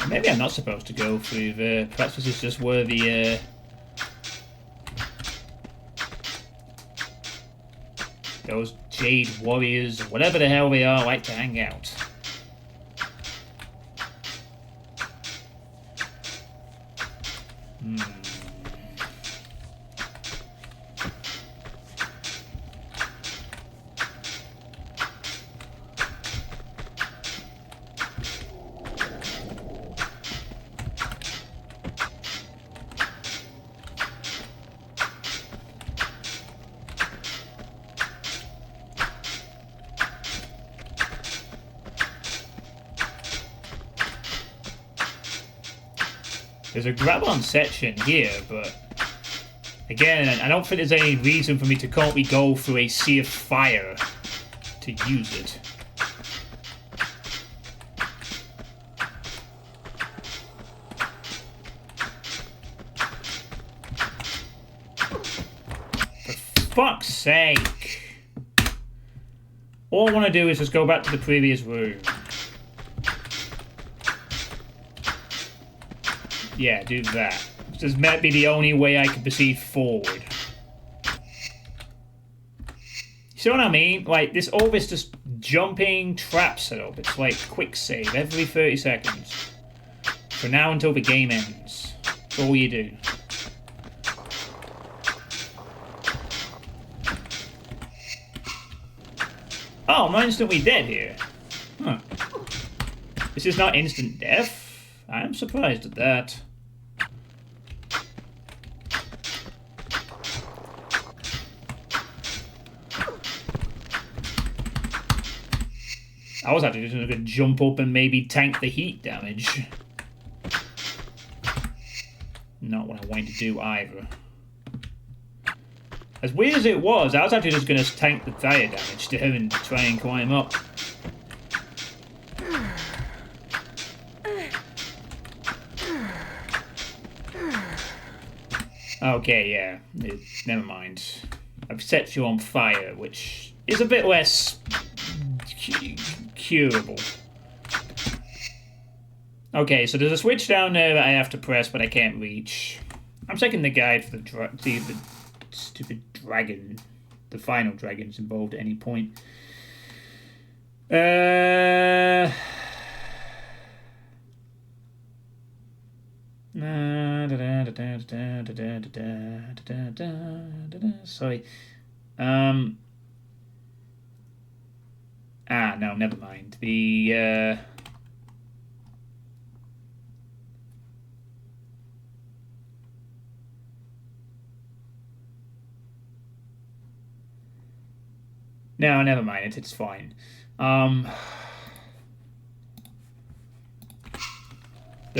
Maybe I'm not supposed to go through there. Perhaps this is just where the those Jade Warriors, whatever the hell they are, like to hang out. There's a grab-on section here, but again, I don't think there's any reason for me to currently go through a sea of fire to use it. For fuck's sake! All I want to do is just go back to the previous room. Yeah, do that. This might be the only way I can proceed forward. You see what I mean? Like, all this just jumping trap setup. It's like quick save every 30 seconds. From now until the game ends. That's all you do. Oh, I'm not instantly dead here. Huh. This is not instant death. I'm surprised at that. I was actually just going to jump up and maybe tank the heat damage. Not what I wanted to do either. As weird as it was, I was actually just going to tank the fire damage to him and try and climb up. Okay, yeah. Never mind. I've set you on fire, which is a bit less curable. Okay, so there's a switch down there that I have to press, but I can't reach. I'm checking the guide for the stupid dragon. The final dragon's involved at any point. Sorry. No, never mind. No, never mind. It's fine. The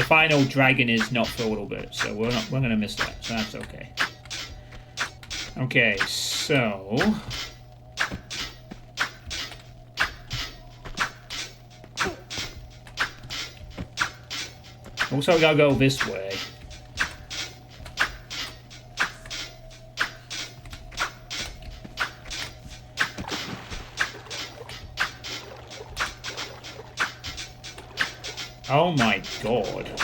final dragon is not for a little bit, so we're gonna miss that, so that's okay. Okay, so also gotta go this way. Oh my god.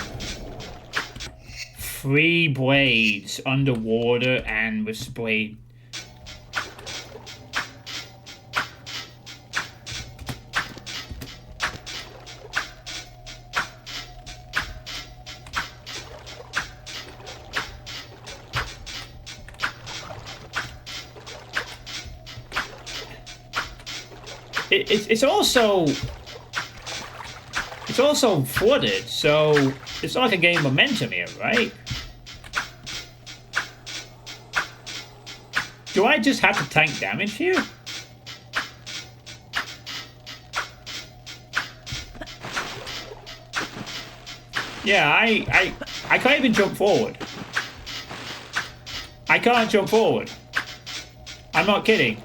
3 blades underwater and with spray. It's also flooded, so it's not like a game momentum here, right? Do I just have to tank damage here? Yeah, I can't even jump forward. I can't jump forward. I'm not kidding.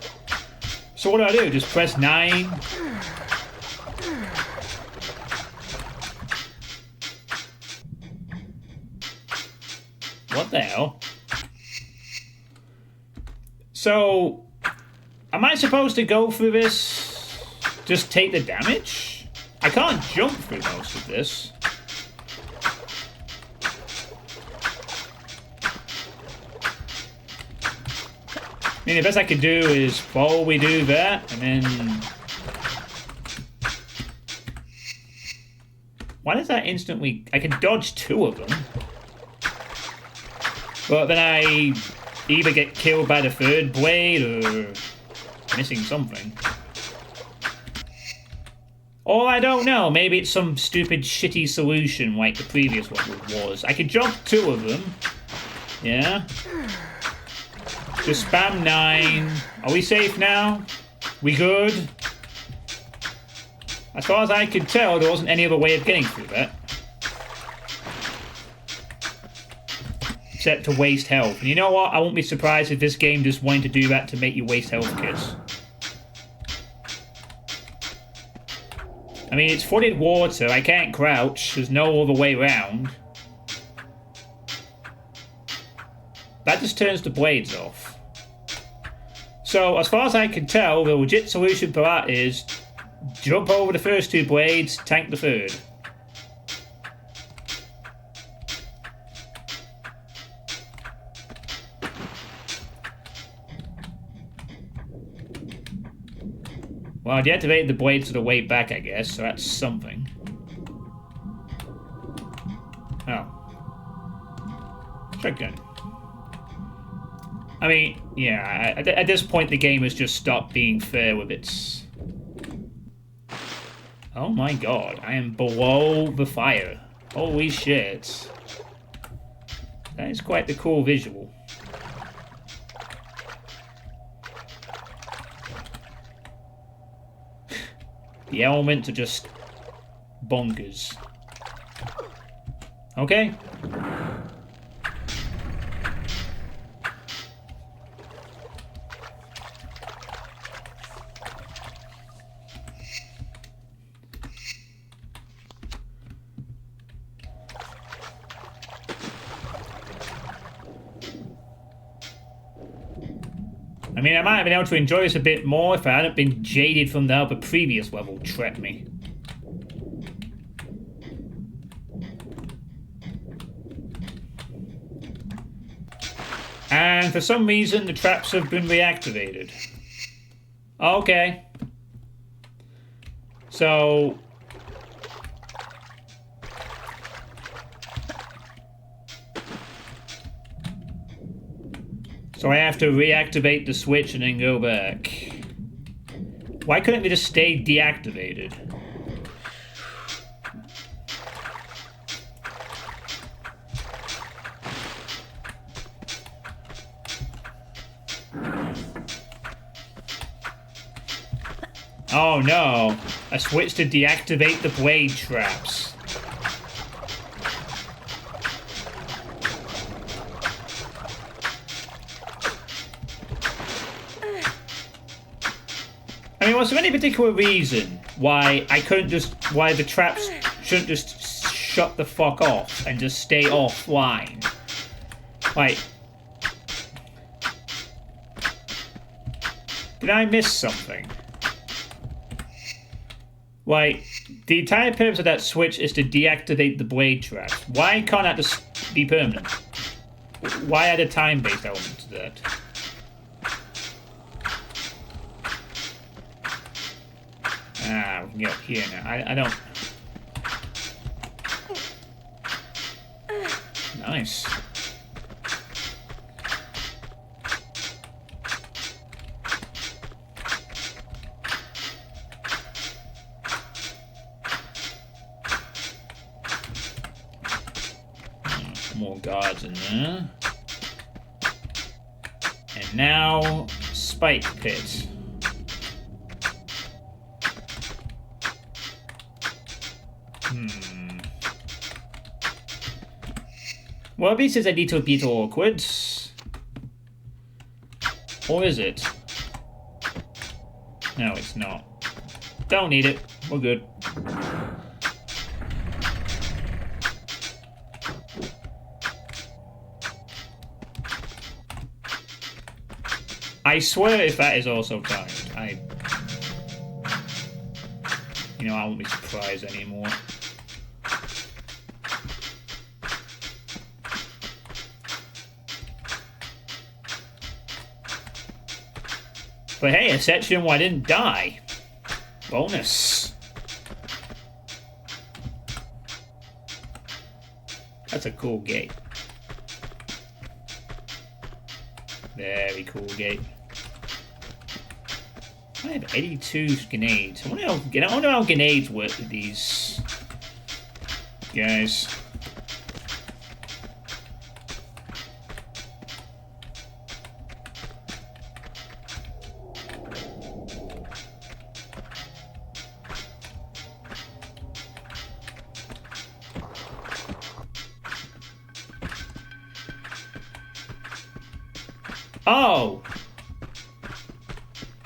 So what do? Just press 9? What the hell? So, am I supposed to go through this? Just take the damage? I can't jump through most of this. I mean, the best I could do is probably do that, and then... Why does that instantly... I can dodge 2 of them. But then I either get killed by the 3rd blade or missing something. Or I don't know, maybe it's some stupid shitty solution like the previous one was. I could jump 2 of them. Yeah. Just spam 9. Are we safe now? We good? As far as I could tell, there wasn't any other way of getting through that. Except to waste health. And you know what? I won't be surprised if this game just wanted to do that to make you waste health kits. I mean, it's flooded water. I can't crouch. There's no other way around. That just turns the blades off. So, as far as I can tell, the legit solution for that is jump over the first 2 blades, tank the 3rd. Well, I deactivated the blades to the way back, I guess, so that's something. Oh. Shotgun. I mean, yeah, at this point the game has just stopped being fair with its... Oh my god, I am below the fire. Holy shit. That is quite the cool visual. The elements are just bonkers. Okay. I mean, I might have been able to enjoy this a bit more if I hadn't been jaded from how the previous level trapped me. And for some reason, the traps have been reactivated. Okay. So... So I have to reactivate the switch and then go back. Why couldn't they just stay deactivated? Oh no, a switch to deactivate the blade traps. I mean, was there any particular reason why why the traps shouldn't just shut the fuck off and just stay offline? Like, did I miss something? Like, the entire purpose of that switch is to deactivate the blade traps. Why can't that just be permanent? Why add a time-based element to that? Ah, we can get up here now. I don't... Nice. More guards in there. And now, spike pit. Well, this is a little bit awkward. Or is it? No, it's not. Don't need it. We're good. I swear if that is also timed, you know, I won't be surprised anymore. But hey, a section where I didn't die. Bonus. That's a cool gate. Very cool gate. I have 82 grenades. I wonder how grenades work with these guys. Oh!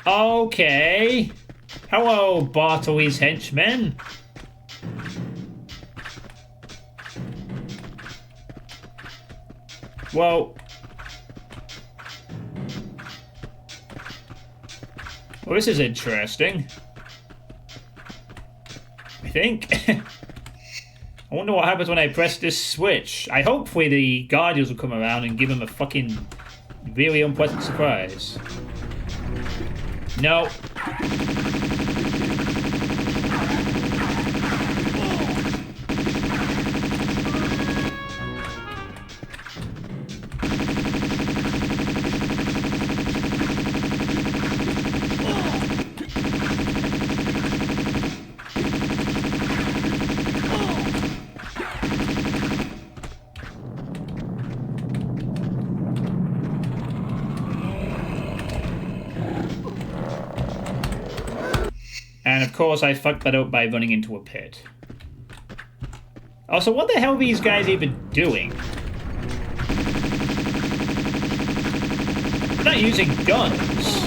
Okay. Hello, Bartley's henchmen. Well, this is interesting. I think. I wonder what happens when I press this switch. I hopefully the Guardians will come around and give him a fucking really unpleasant surprise. No. And of course I fucked that up by running into a pit. Also, what the hell are these guys even doing? They're not using guns.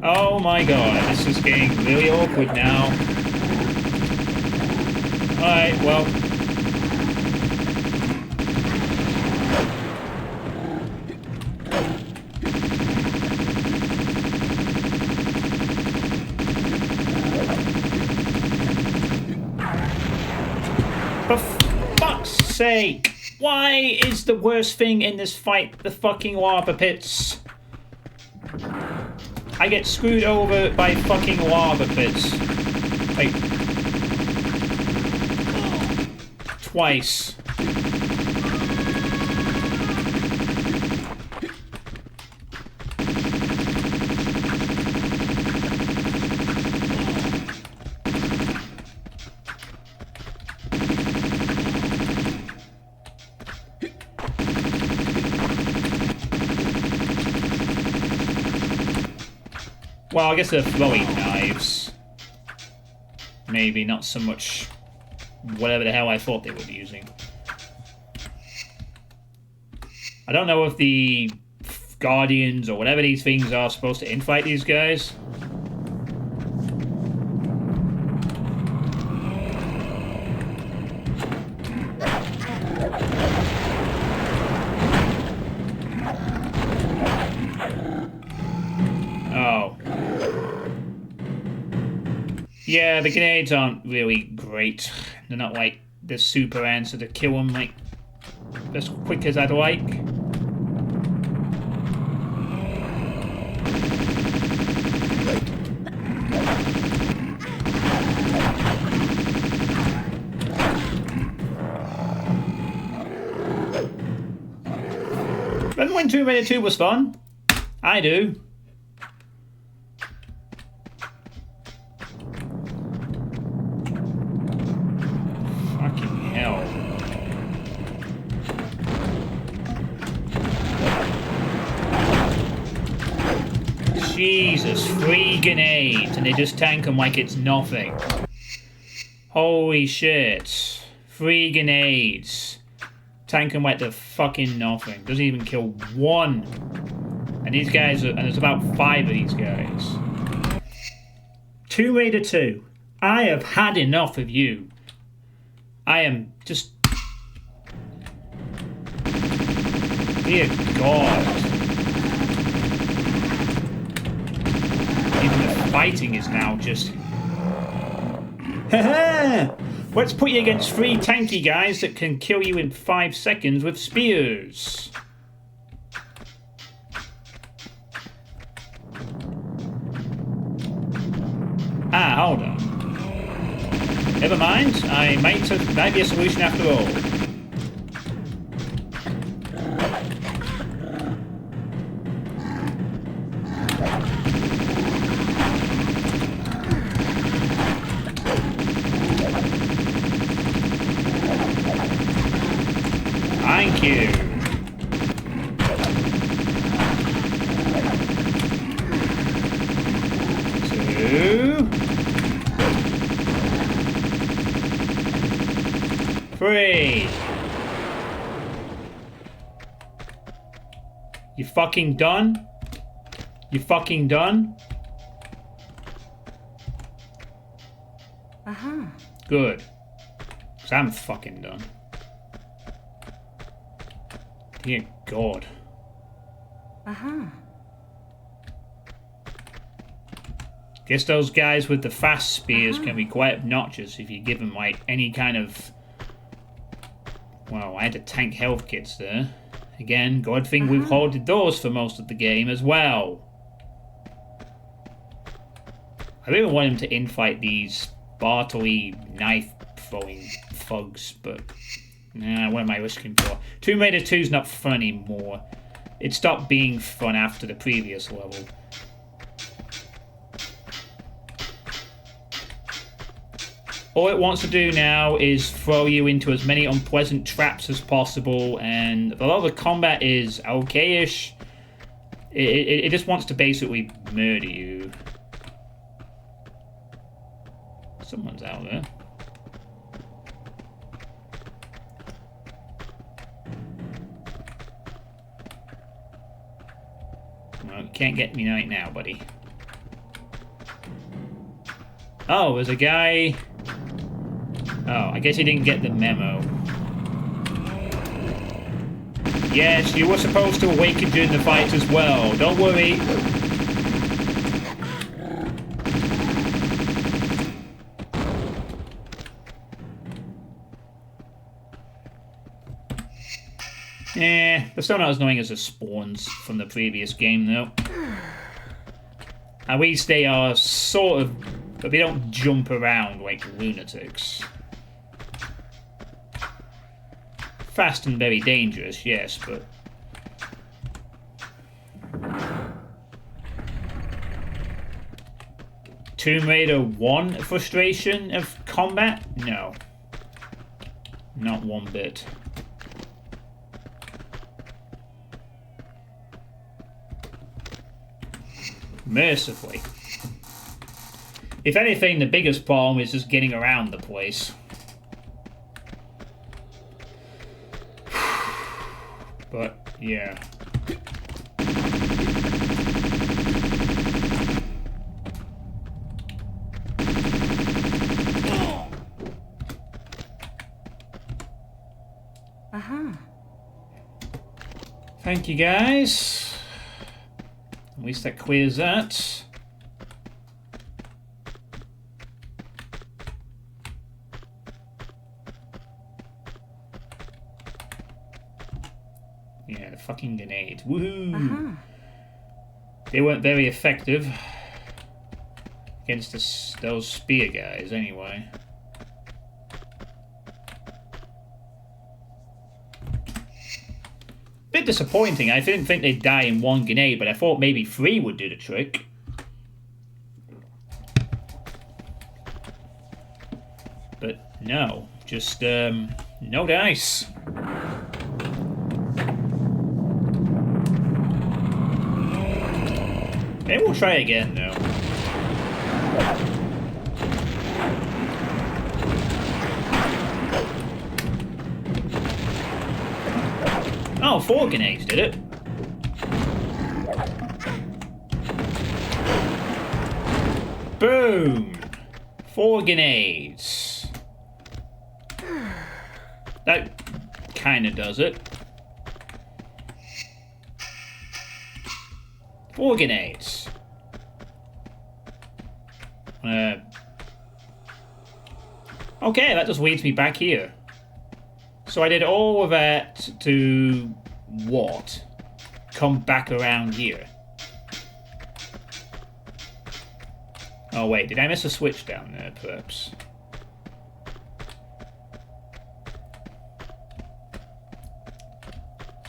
Oh my god, this is getting really awkward now. Alright, well. For fuck's sake! Why is the worst thing in this fight the fucking lava pits? I get screwed over by fucking lava pits. Like, twice. Well, I guess they're throwing knives. Maybe not so much whatever the hell I thought they were using. I don't know if the Guardians or whatever these things are supposed to infight these guys. Oh. Yeah, the grenades aren't really great. They're not like the super answer to kill them like as quick as I'd like. Remember when Tomb Raider 2 was fun? I do. Jesus, 3 grenades, and they just tank them like it's nothing. Holy shit. 3 grenades. Tank them like they're fucking nothing. Doesn't even kill 1. And these guys are, and there's about 5 of these guys. Tomb Raider 2. I have had enough of you. I am just... Dear God. Even the fighting is now just... Haha! Let's put you against 3 tanky guys that can kill you in 5 seconds with spears. Ah, hold on. Never mind, I might be a solution after all. Thank you. Two. 3. You fucking done? You fucking done? Uh-huh. Good. 'Cause I'm fucking done. Dear God. Uh-huh. Guess those guys with the fast spears can be quite obnoxious if you give them, like, any kind of... Well, I had to tank health kits there. Again, good thing we've hoarded those for most of the game as well. I really want him to infight these Bartley knife-throwing thugs, but... Nah, what am I risking for? Tomb Raider 2's not fun anymore. It stopped being fun after the previous level. all it wants to do now is throw you into as many unpleasant traps as possible, and a lot of the combat is okayish. It just wants to basically murder you. Someone's out there. Well, you can't get me right now, buddy. Oh, there's a guy... Oh, I guess he didn't get the memo. Yes, you were supposed to awaken during the fight as well. Don't worry. They're still not as annoying as the spawns from the previous game, though. At least they are sort of... But they don't jump around like lunatics. Fast and very dangerous, yes, but... Tomb Raider 1 frustration of combat? No. Not one bit. Mercifully. If anything, the biggest problem is just getting around the place. But, yeah. Thank you, guys. At least that clears that. Yeah, the fucking grenade. Woohoo! They weren't very effective against those spear guys, anyway. Bit disappointing. I didn't think they'd die in one grenade, but I thought maybe 3 would do the trick. But no, just no dice. Maybe we'll try again, though. Oh, 4 grenades did it. Boom! 4 grenades. That kind of does it. 4 grenades. Okay, that just leads me back here. So I did all of that to what? Come back around here. Oh wait, did I miss a switch down there, perhaps?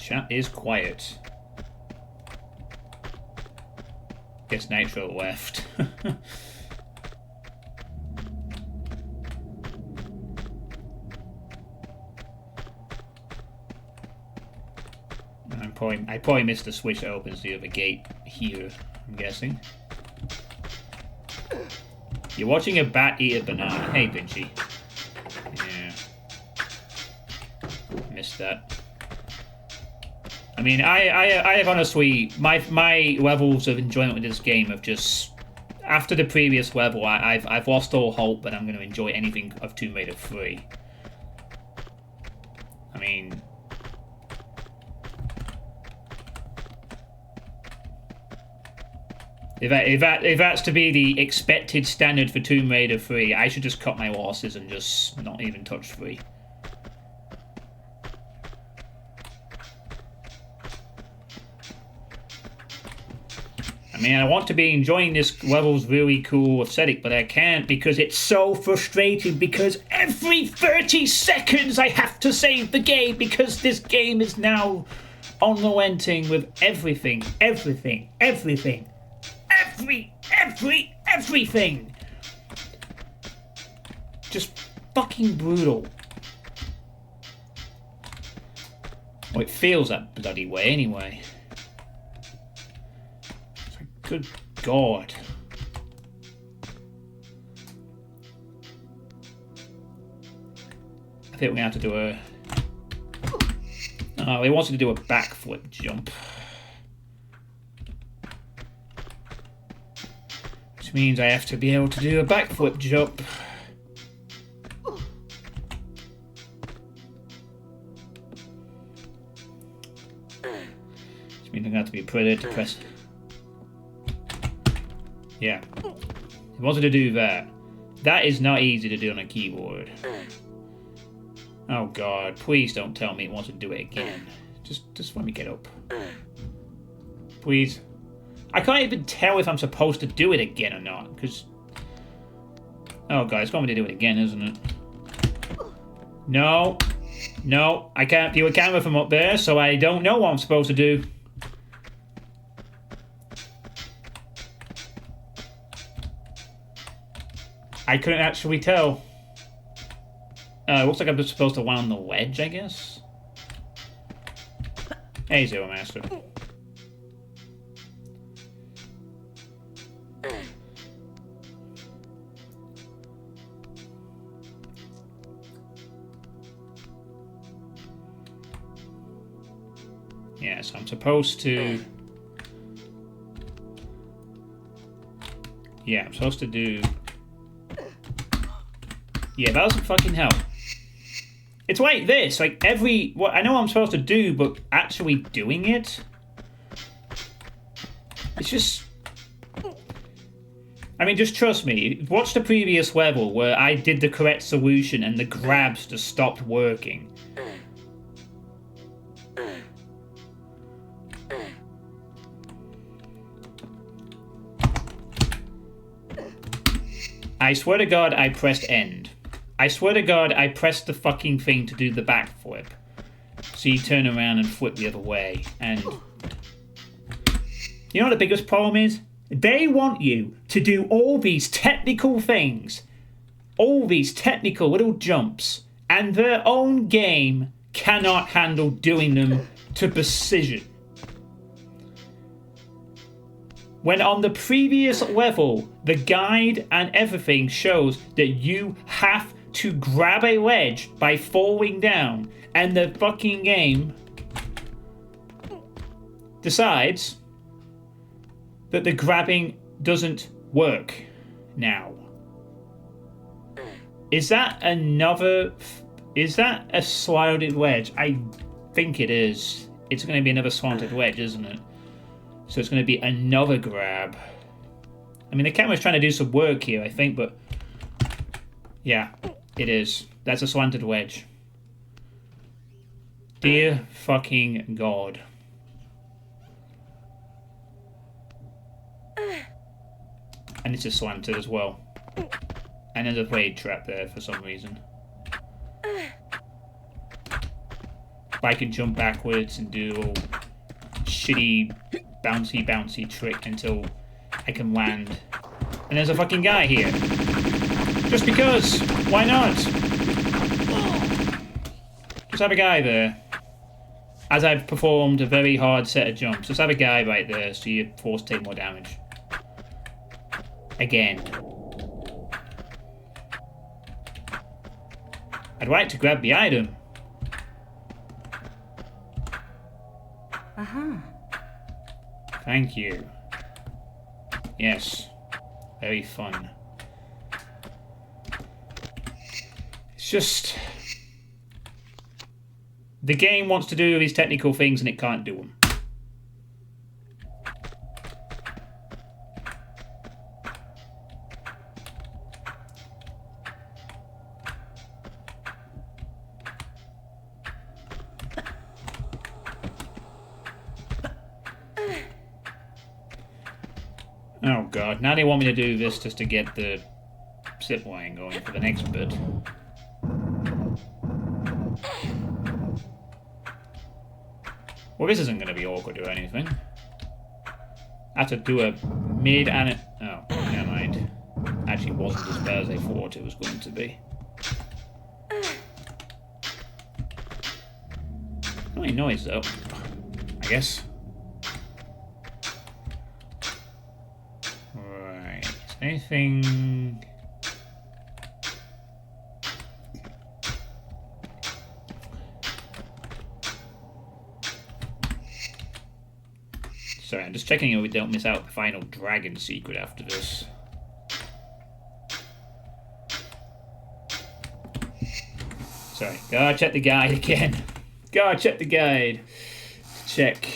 Chat is quiet. Guess Nitro left. I probably missed the switch that opens the other gate here, I'm guessing. You're watching a bat eat a banana. Hey, Vinci. Yeah. Missed that. I mean, I have honestly... My levels of enjoyment with this game have just... After the previous level, I've lost all hope that I'm going to enjoy anything of Tomb Raider 3. I mean... If that's to be the expected standard for Tomb Raider 3, I should just cut my losses and just not even touch 3. I mean, I want to be enjoying this level's really cool aesthetic, but I can't because it's so frustrating, because every 30 seconds I have to save the game because this game is now unrelenting with everything. Everything. just fucking brutal. Well, it feels that bloody way anyway. It's like, good God. I think we're gonna have to do a... Oh, he wants me to do a backflip jump. Which means I have to be able to do a backflip jump. Which means I'm gonna have to be pretty to press. Yeah. He wants me to do that. That is not easy to do on a keyboard. Oh God, please don't tell me it wants to do it again. Just let me get up. Please. I can't even tell if I'm supposed to do it again or not, because... Oh God, it's going me to do it again, isn't it? No. No, I can't view a camera from up there, so I don't know what I'm supposed to do. I couldn't actually tell. It looks like I'm just supposed to land on the wedge, I guess. Hey, Zero Master. Yeah, so I'm supposed to... Yeah, I'm supposed to do... Yeah, that doesn't fucking help. It's like this, like every... Well, I know what I'm supposed to do, but actually doing it... It's just... I mean, just trust me. Watch the previous level where I did the correct solution and the grabs just stopped working. I swear to God, I pressed end. I swear to God, I pressed the fucking thing to do the backflip. So you turn around and flip the other way. And... You know what the biggest problem is? They want you to do all these technical things. All these technical little jumps. And their own game cannot handle doing them to precision. When on the previous level, the guide and everything shows that you have to grab a ledge by falling down, and the fucking game decides that the grabbing doesn't work now. Is that another... Is that a slanted wedge? I think it is. It's going to be another slanted wedge, isn't it? So it's going to be another grab. I mean, the camera's trying to do some work here, I think, but... Yeah, it is. That's a slanted wedge. Dear fucking God. And it's just slanted as well. And there's a blade trap there for some reason. I can jump backwards and do a shitty bouncy trick until I can land. And there's a fucking guy here. Just because. Why not? Just have a guy there. As I've performed a very hard set of jumps. Just have a guy right there so you're forced to take more damage. Again. I'd like to grab the item. Uh-huh. Thank you. Yes. Very fun. It's just... The game wants to do these technical things and it can't do them. Oh God, now they want me to do this just to get the zip line going for the next bit. Well, this isn't going to be awkward or anything. I have to do a mid and... Oh, never mind. Actually wasn't as bad as I thought it was going to be. Not any noise though, I guess. Right. Is anything... Sorry, I'm just checking that we don't miss out the final dragon secret after this. Sorry, gotta check the guide again. Gotta check the guide. Check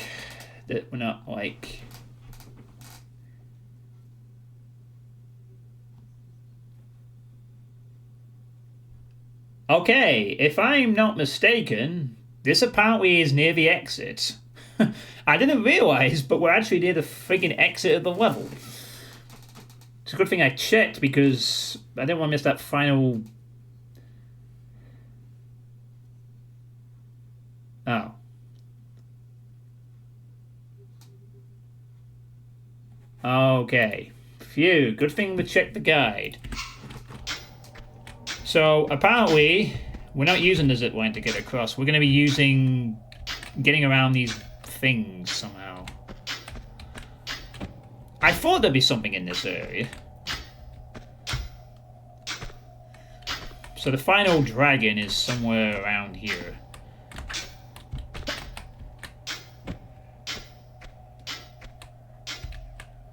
that we're not like... Okay, if I'm not mistaken, this apparently is near the exit. I didn't realise, but we're actually near the friggin' exit of the level. It's a good thing I checked because I didn't want to miss that final... Oh. Okay. Phew, good thing we checked the guide. So, apparently, we're not using the zip line to get across. We're going to be using... getting around these things somehow. I thought there'd be something in this area. So the final dragon is somewhere around here.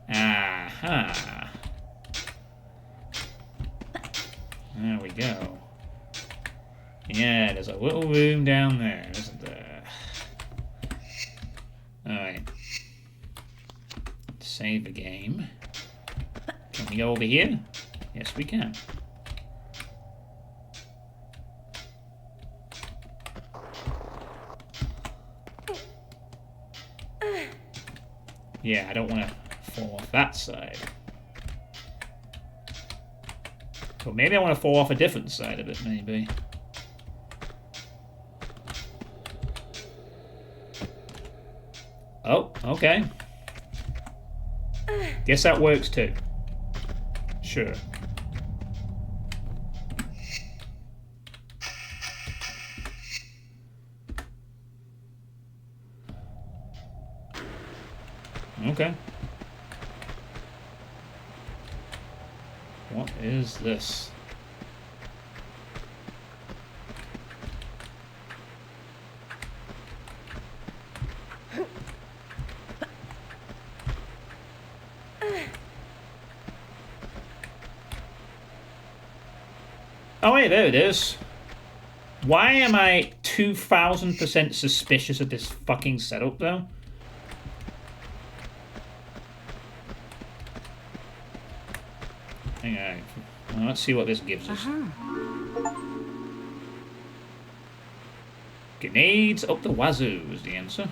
Aha. There we go. Yeah, there's a little room down there, isn't there? Alright. Save the game. Can we go over here? Yes, we can. Yeah, I don't want to fall off that side. But maybe I want to fall off a different side of it, maybe. Oh, okay. Guess that works too. Sure. Okay. What is this? Oh wait, there it is. Why am I 2000% suspicious of this fucking setup though? Hang on. Well, let's see what this gives us. Grenades up the wazoo is the answer.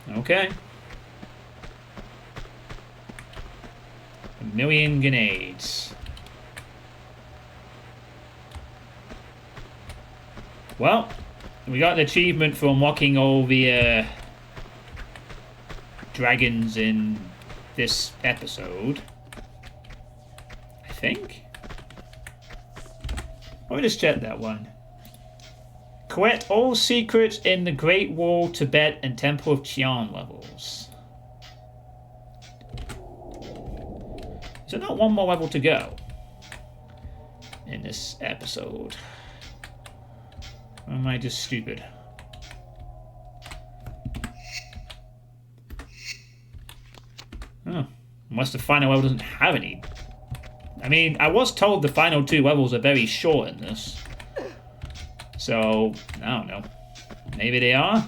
Okay. 1,000,000 grenades. Well, we got an achievement for unlocking all the dragons in this episode. I think. Let me just check that one. Collect all secrets in the Great Wall, Tibet, and Temple of Qian levels. Is there not one more level to go in this episode? Or am I just stupid? Oh, unless the final level doesn't have any. I mean, I was told the final 2 levels are very short in this. So, I don't know. Maybe they are?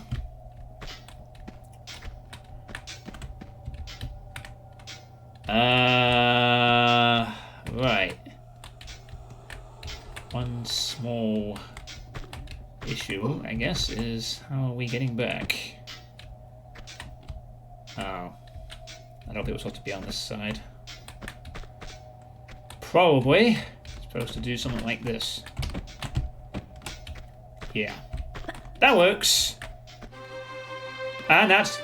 Right. One small issue, I guess, is how are we getting back? Oh. I don't know if it was supposed to be on this side. Probably. It's supposed to do something like this. Yeah. That works. And that's...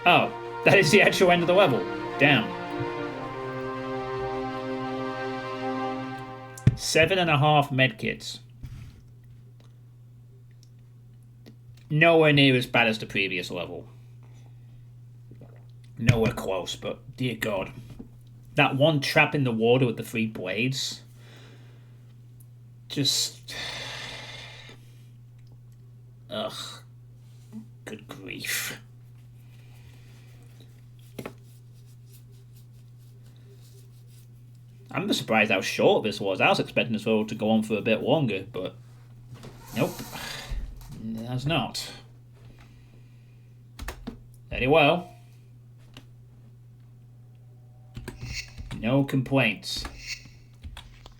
Oh. That is the actual end of the level. Damn. 7.5 medkits. nowhere near as bad as the previous level. Nowhere close, but dear God. That one trap in the water with the 3 blades. Just... Ugh. Good grief. I'm just surprised how short this was. I was expecting this level to go on for a bit longer, but... Nope. It has not. Very well. No complaints.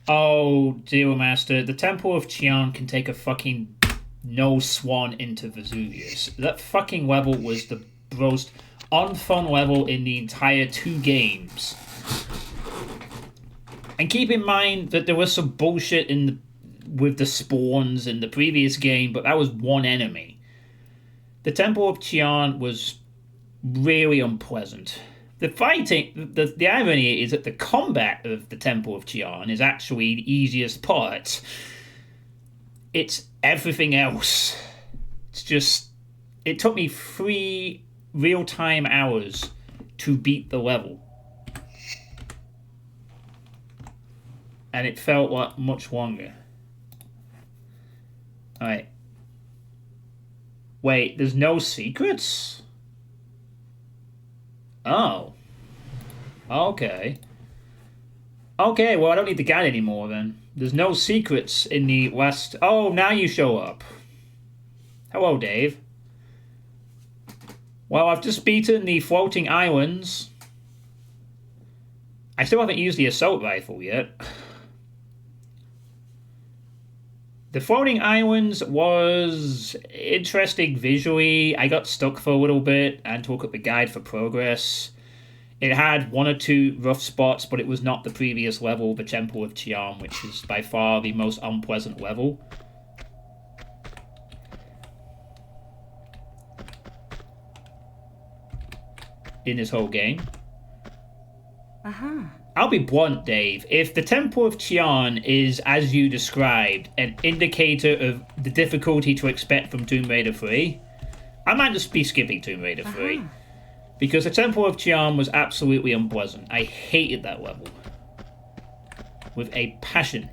Oh, dear Master, the Temple of Qian can take a fucking no swan into Vesuvius. That fucking level was the most unfun level in the entire 2 games. And keep in mind that there was some bullshit with the spawns in the previous game, but that was one enemy. The Temple of Qian was really unpleasant. The fighting, the irony is that the combat of the Temple of Qian is actually the easiest part. It's everything else. It's just, it took me 3 real-time hours to beat the level. And it felt like much longer. Alright. Wait, there's no secrets? Oh. Okay. Okay, well, I don't need the guide anymore, then. There's no secrets in the last... Oh, now you show up. Hello, Dave. Well, I've just beaten the floating islands. I still haven't used the assault rifle yet. The floating islands was interesting visually. I got stuck for a little bit and took up the guide for progress. It had 1 or 2 rough spots, but it was not the previous level, the Temple of Qian, which is by far the most unpleasant level. In this whole game. I'll be blunt, Dave. If the Temple of Qian is, as you described, an indicator of the difficulty to expect from Tomb Raider 3, I might just be skipping Tomb Raider 3. Because the Temple of Qian was absolutely unpleasant. I hated that level. With a passion.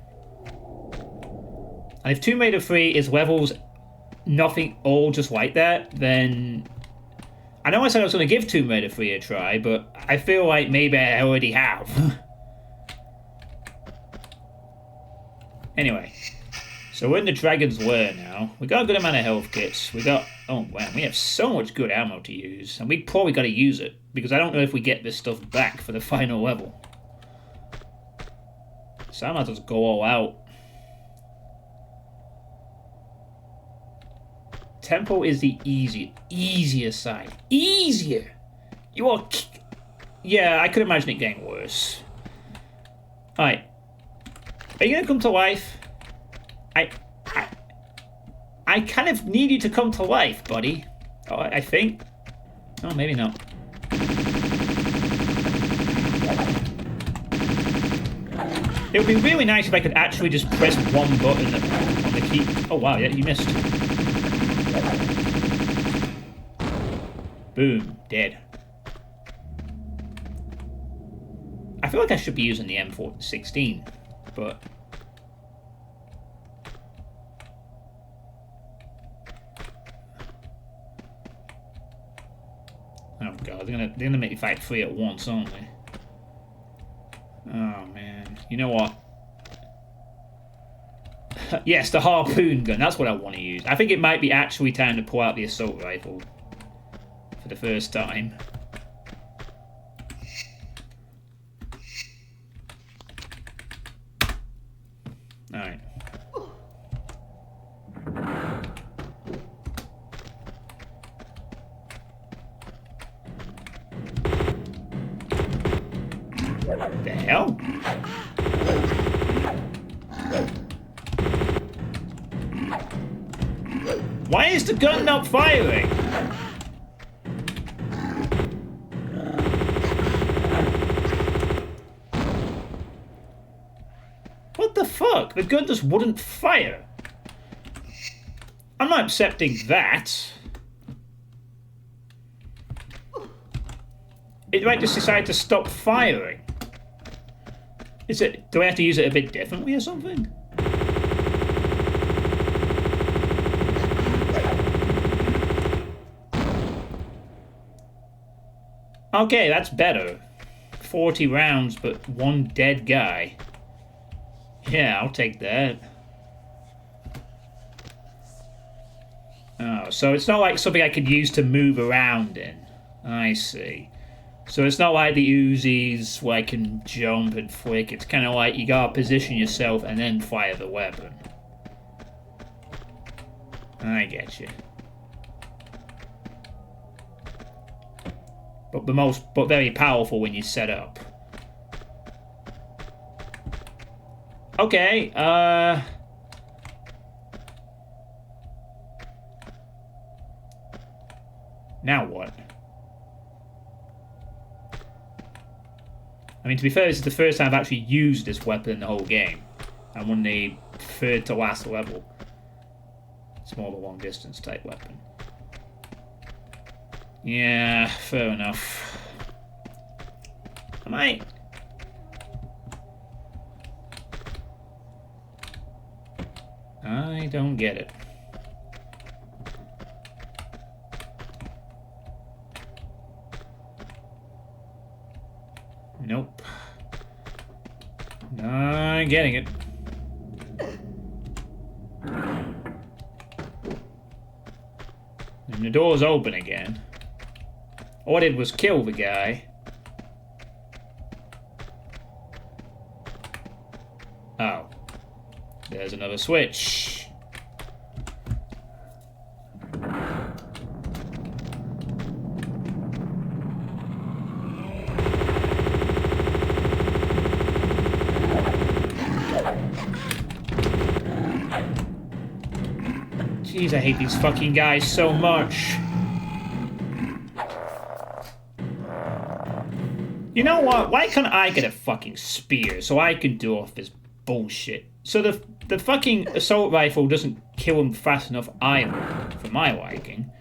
And if Tomb Raider 3 is levels nothing all just like that, then... I know I said I was going to give Tomb Raider 3 a try, but I feel like maybe I already have. Anyway, so we're in the Dragon's Lair now. We got a good amount of health kits. We got... Oh, wow, we have so much good ammo to use. And we probably got to use it, because I don't know if we get this stuff back for the final level. So I might just go all out. Temple is the easier side. Easier! You are... Yeah, I could imagine it getting worse. Alright. Are you gonna come to life? I kind of need you to come to life, buddy. Oh, I think. Oh, maybe not. It would be really nice if I could actually just press one button on the key. Oh, wow, yeah, you missed. Boom, dead. I feel like I should be using the M416, but... Oh god, they're gonna make me fight 3 at once, aren't they? Oh man, you know what? Yes, the harpoon gun, that's what I want to use. I think it might be actually time to pull out the assault rifle. For the first time. Alright. The hell? Why is the gun not firing? What the fuck? The gun just wouldn't fire. I'm not accepting that. It might just decide to stop firing. Is it? Do I have to use it a bit differently or something? Okay, that's better. 40 rounds, but one dead guy. Yeah, I'll take that. Oh, so it's not like something I could use to move around in. I see. So it's not like the Uzis where I can jump and flick. It's kind of like you gotta position yourself and then fire the weapon. I get you. But very powerful when you set up. Okay, now what? I mean, to be fair, this is the first time I've actually used this weapon in the whole game. I'm on the third to last level. It's more of a long distance type weapon. Yeah, fair enough. I don't get it. Nope. Not getting it. And the door's open again. All I did was kill the guy. Oh. There's another switch. Jeez, I hate these fucking guys so much. You know what? Why can't I get a fucking spear so I can do off this bullshit? So the fucking assault rifle doesn't kill him fast enough either, for my liking.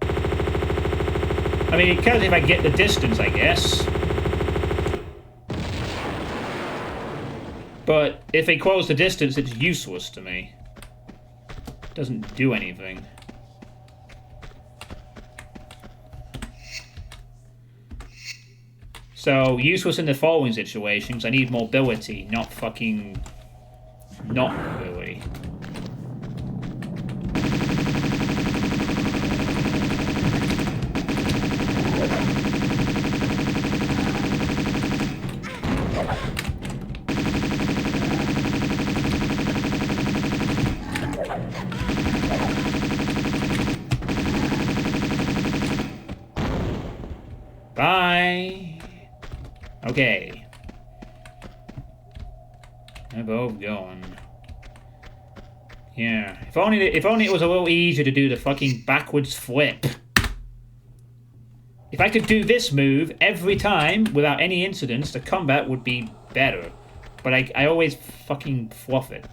I mean, it counts if I get the distance, I guess. But if it close the distance, it's useless to me. It doesn't do anything. So, useless in the following situations. I need mobility, not fucking... not mobility. Bye! Okay. They're both going. Yeah. If only it was a little easier to do the fucking backwards flip. If I could do this move every time without any incidents, the combat would be better. But I always fucking fluff it.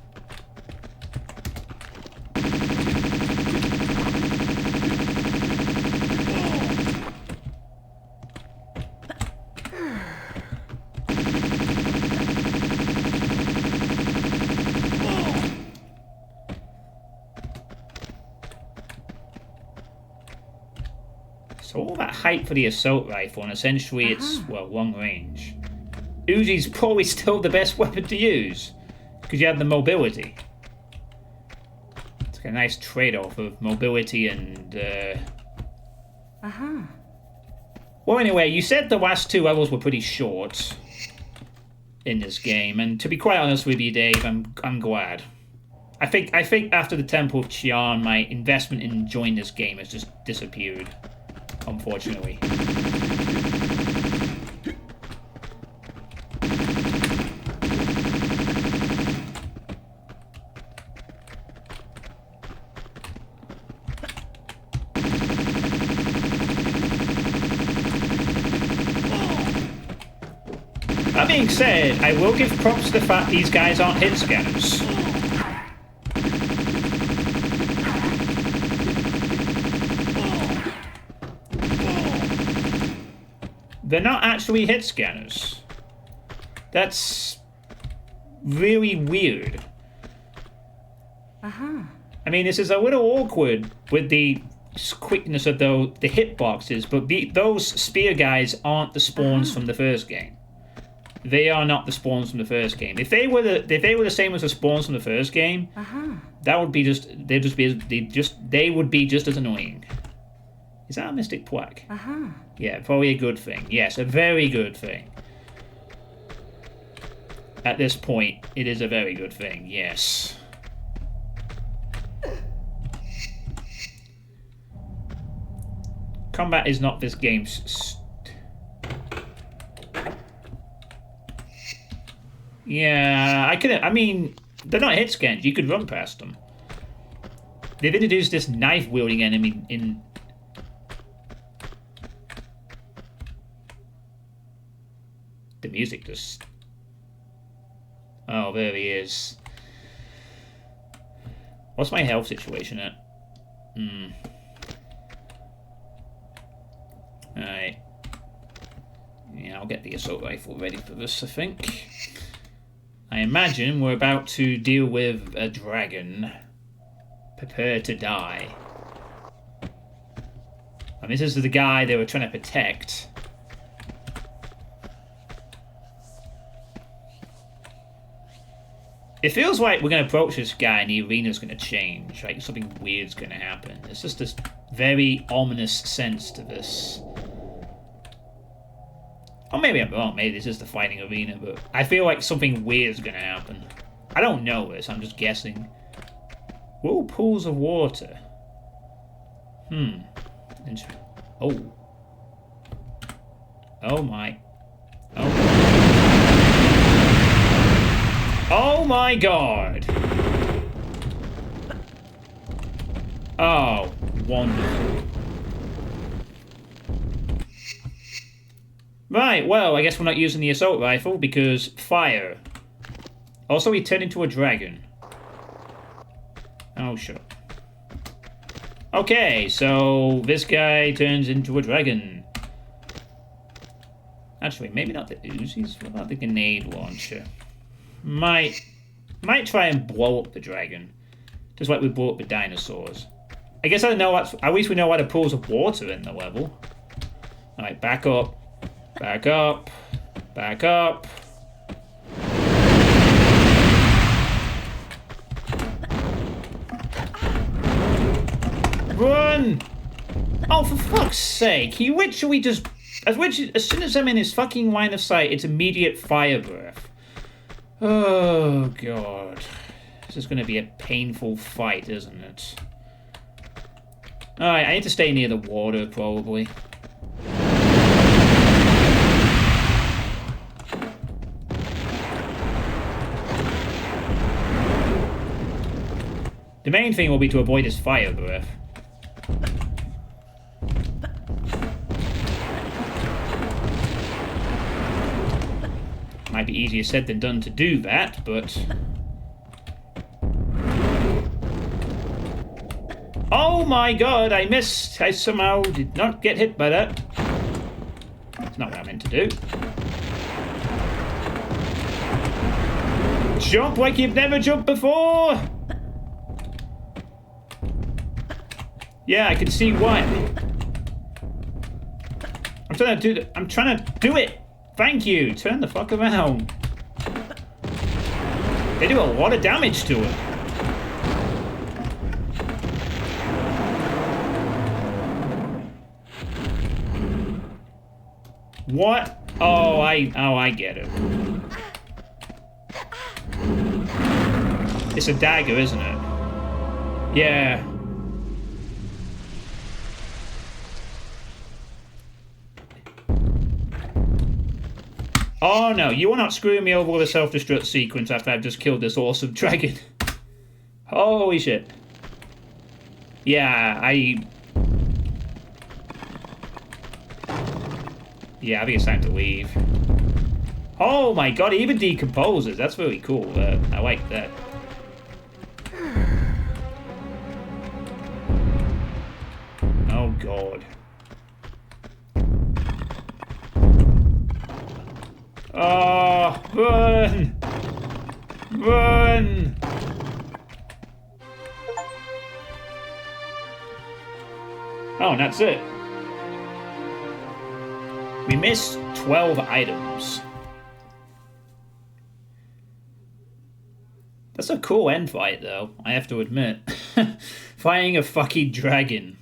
So all that hype for the assault rifle, and essentially it's, well, long range. Uzi's probably still the best weapon to use, because you have the mobility. It's like a nice trade-off of mobility and, Well, anyway, you said the last two levels were pretty short in this game, and to be quite honest with you, Dave, I'm glad. I think after the Temple of Qian, my investment in enjoying this game has just disappeared. Unfortunately. That being said, I will give props to the fact these guys aren't hit scanners. They're not actually hit scanners. That's really weird. Uh-huh. I mean, this is a little awkward with the quickness of the hitboxes, but those spear guys aren't the spawns from the first game. They are not the spawns from the first game. If they were the same as the spawns from the first game, that would be they would be just as annoying. Is that a mystic plaque? Yeah, probably a good thing. Yes, a very good thing. At this point, it is a very good thing. Yes. Combat is not this game's... Yeah, I mean, they're not hit scans. You could run past them. They've introduced this knife-wielding enemy in... The music just... Oh, there he is. What's my health situation at? Alright. Yeah, I'll get the assault rifle ready for this, I think. I imagine we're about to deal with a dragon. Prepare to die. And this is the guy they were trying to protect. It feels like we're going to approach this guy and the arena's going to change. Like something weird's going to happen. It's just this very ominous sense to this. Or maybe I'm wrong. Maybe this is the fighting arena, but I feel like something weird's going to happen. I don't know this. I'm just guessing. Whirlpools of water. Oh. Oh my. Oh my god! Oh, wonderful. Right, well, I guess we're not using the assault rifle because fire. Also, he turned into a dragon. Oh, sure. Okay, so this guy turns into a dragon. Actually, maybe not the Uzis. What about the grenade launcher? Might try and blow up the dragon, just like we blew up the dinosaurs. I guess I don't know. At least we know why the pools of water in the level. All right, back up, back up, back up. Run! Oh, for fuck's sake! He literally just as soon as I'm in his fucking line of sight, it's immediate fire breath. Oh, God. This is going to be a painful fight, isn't it? Alright, I need to stay near the water, probably. The main thing will be to avoid his fire breath. Might be easier said than done to do that, but... Oh my god, I missed! I somehow did not get hit by that. That's not what I meant to do. Jump like you've never jumped before! Yeah, I can see why. I'm trying to do it! Thank you! Turn the fuck around. They do a lot of damage to him. What? Oh, I get it. It's a dagger, isn't it? Yeah. Oh no, you are not screwing me over with a self-destruct sequence after I've just killed this awesome dragon. Holy shit. Yeah, I think it's time to leave. Oh my god, he even decomposes. That's really cool. I like that. Oh god. Oh, run! Run! Oh, and that's it. We missed 12 items. That's a cool end fight, though, I have to admit. Fighting a fucking dragon.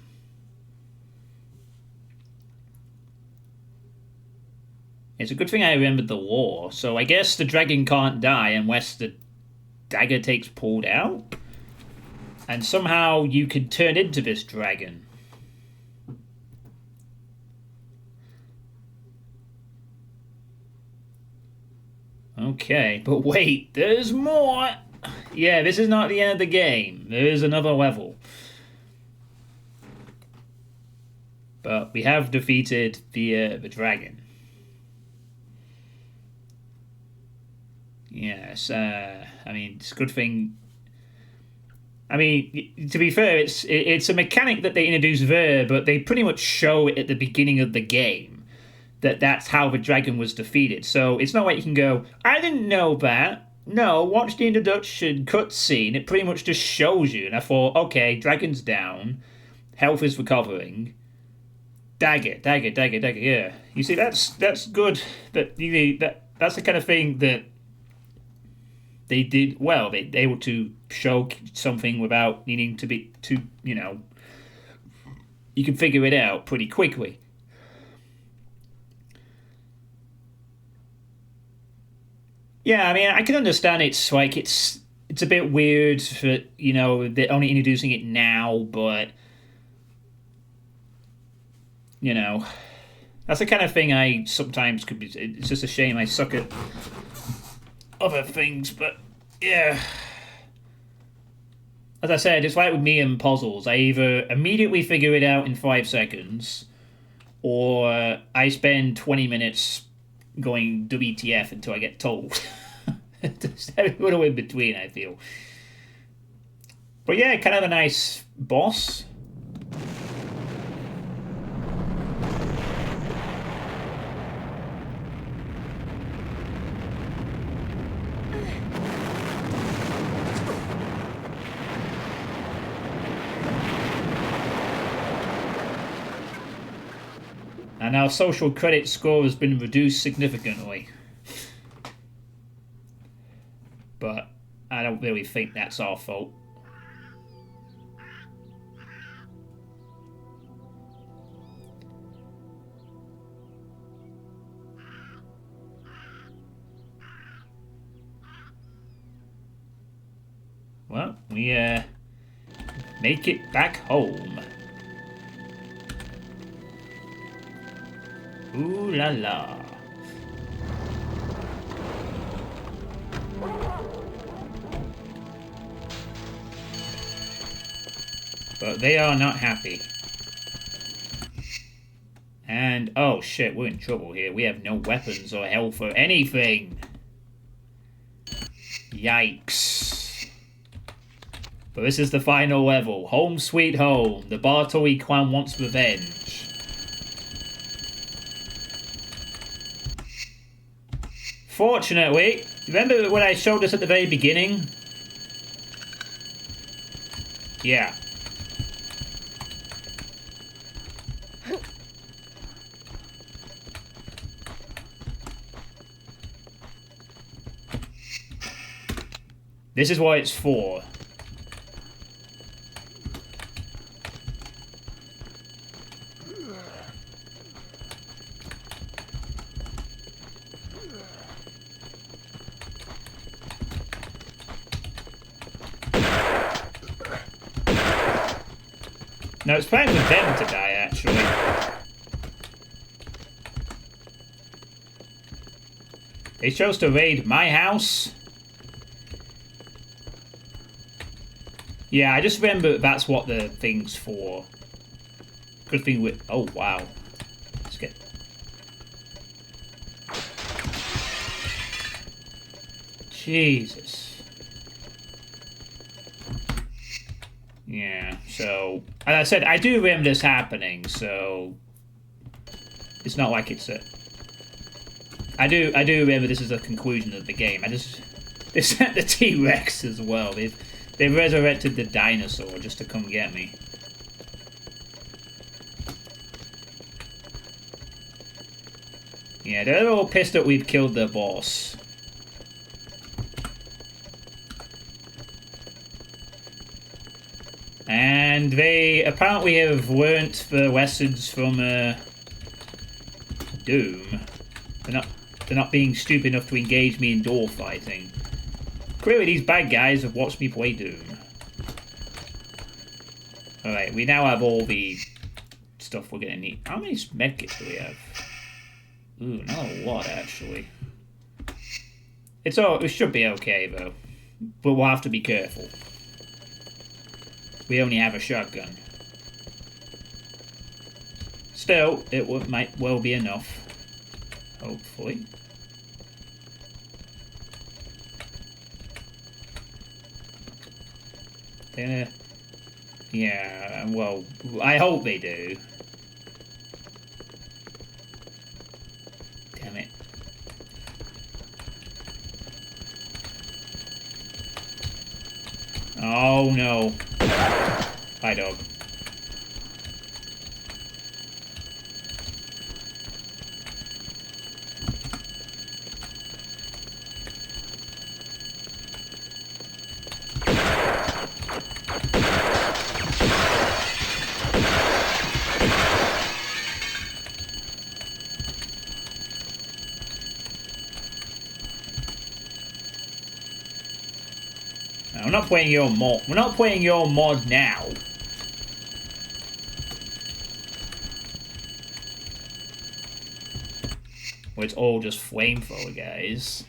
It's a good thing I remembered the lore, so I guess the dragon can't die unless the dagger takes pulled out? And somehow you can turn into this dragon. Okay, but wait, there's more! Yeah, this is not the end of the game. There is another level. But we have defeated the dragon. Yes, I mean, it's a good thing. I mean, to be fair, it's a mechanic that they introduced there, but they pretty much show it at the beginning of the game that that's how the dragon was defeated. So it's not like you can go, I didn't know that. No, watch the introduction cutscene. It pretty much just shows you. And I thought, okay, dragon's down, health is recovering. Dagger. Yeah, you see, that's good. That's the kind of thing that they did well. They able to show something without needing to be you can figure it out pretty quickly. Yeah, I mean, I can understand it's like it's a bit weird for they're only introducing it now, but that's the kind of thing I sometimes could be. It's just a shame I suck at other things, but yeah. As I said, it's like with me and puzzles. I either immediately figure it out in 5 seconds, or I spend 20 minutes going WTF until I get told. Just a little in between, I feel. But yeah, kind of a nice boss. And our social credit score has been reduced significantly. But I don't really think that's our fault. Well, we make it back home. Ooh la la. But they are not happy. And, oh shit, we're in trouble here. We have no weapons or health or anything. Yikes. But this is the final level. Home sweet home. The Bartley clan wants revenge. Fortunately, remember when I showed this at the very beginning? Yeah. This is what it's for. No, it's planned for them to die, actually. They chose to raid my house? Yeah, I just remember that's what the thing's for. Good thing with... Oh, wow. Let's get... Jesus. Yeah, so... As I said, I do remember this happening, so... It's not like it's a... I do remember this is the conclusion of the game. They sent the T-Rex as well. They've resurrected the dinosaur just to come get me. Yeah, they're all pissed that we've killed their boss. And they apparently have learnt the lessons from Doom. They're not being stupid enough to engage me in door fighting. Clearly these bad guys have watched me play Doom. Alright, we now have all the stuff we're gonna need. How many medkits do we have? Ooh, not a lot actually. It should be okay though. But we'll have to be careful. We only have a shotgun. Still, might well be enough. Hopefully. Yeah, well, I hope they do. Damn it. Oh no. Hi, dog. No, we're not playing your mod. We're not playing your mod now. Where it's all just flamethrower, guys.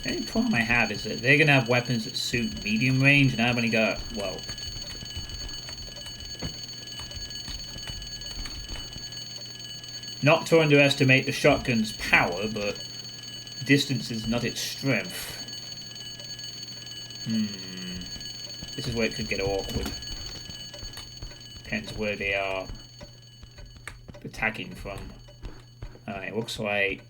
The only problem I have is that they're gonna have weapons that suit medium range, and I've only got, well, not to underestimate the shotgun's power, but distance is not its strength. This is where it could get awkward. Depends where they are attacking from. Alright, looks like...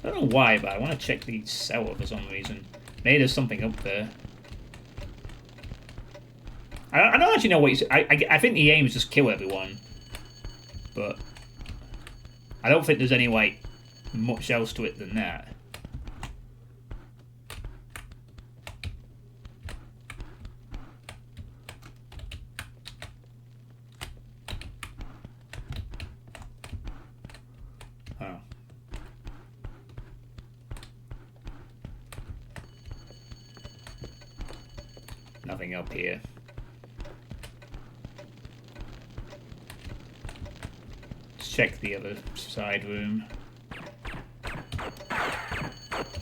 I don't know why, but I want to check the cellar for some reason. Maybe there's something up there. I don't actually know what he's... I think the aim is just kill everyone. But... I don't think there's any, like, much else to it than that. Oh. Nothing up here. Check the other side room.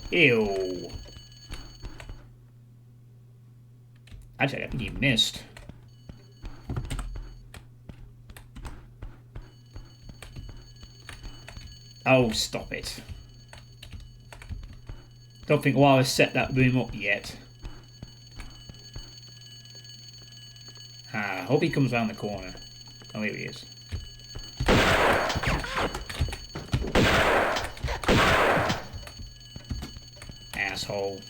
Ew. Actually, I think he missed. Oh, stop it. Don't think Lara set that room up yet. I hope he comes around the corner. Oh, here he is. Asshole.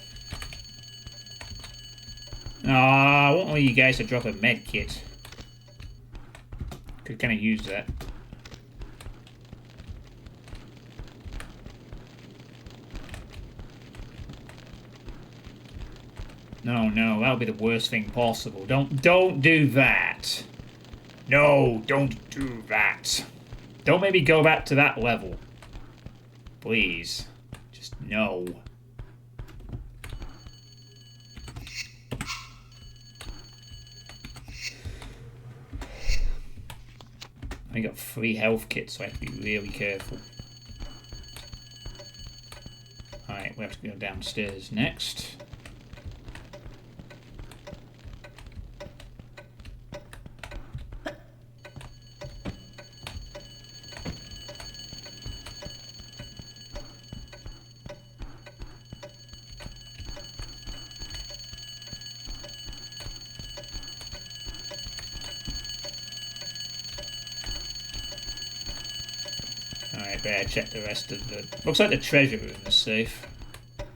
I want all you guys to drop a med kit. Could kind of use that. No, that would be the worst thing possible. Don't do that. No, don't do that. Don't maybe go back to that level. Please. Just no. I got 3 health kits, so I have to be really careful. Alright, we have to go downstairs next. better check the rest of the... Looks like the treasure room is safe.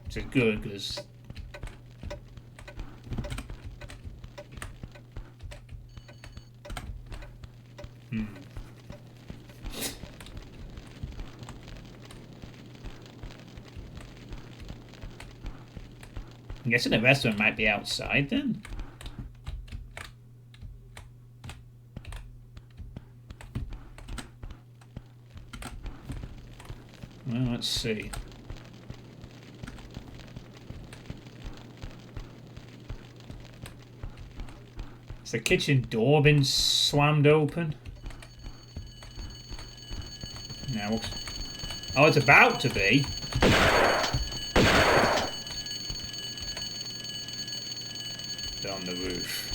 Which is good, because... I'm guessing the rest of them might be outside then. Well, let's see. Has the kitchen door been slammed open? No. Oh, it's about to be. On the roof.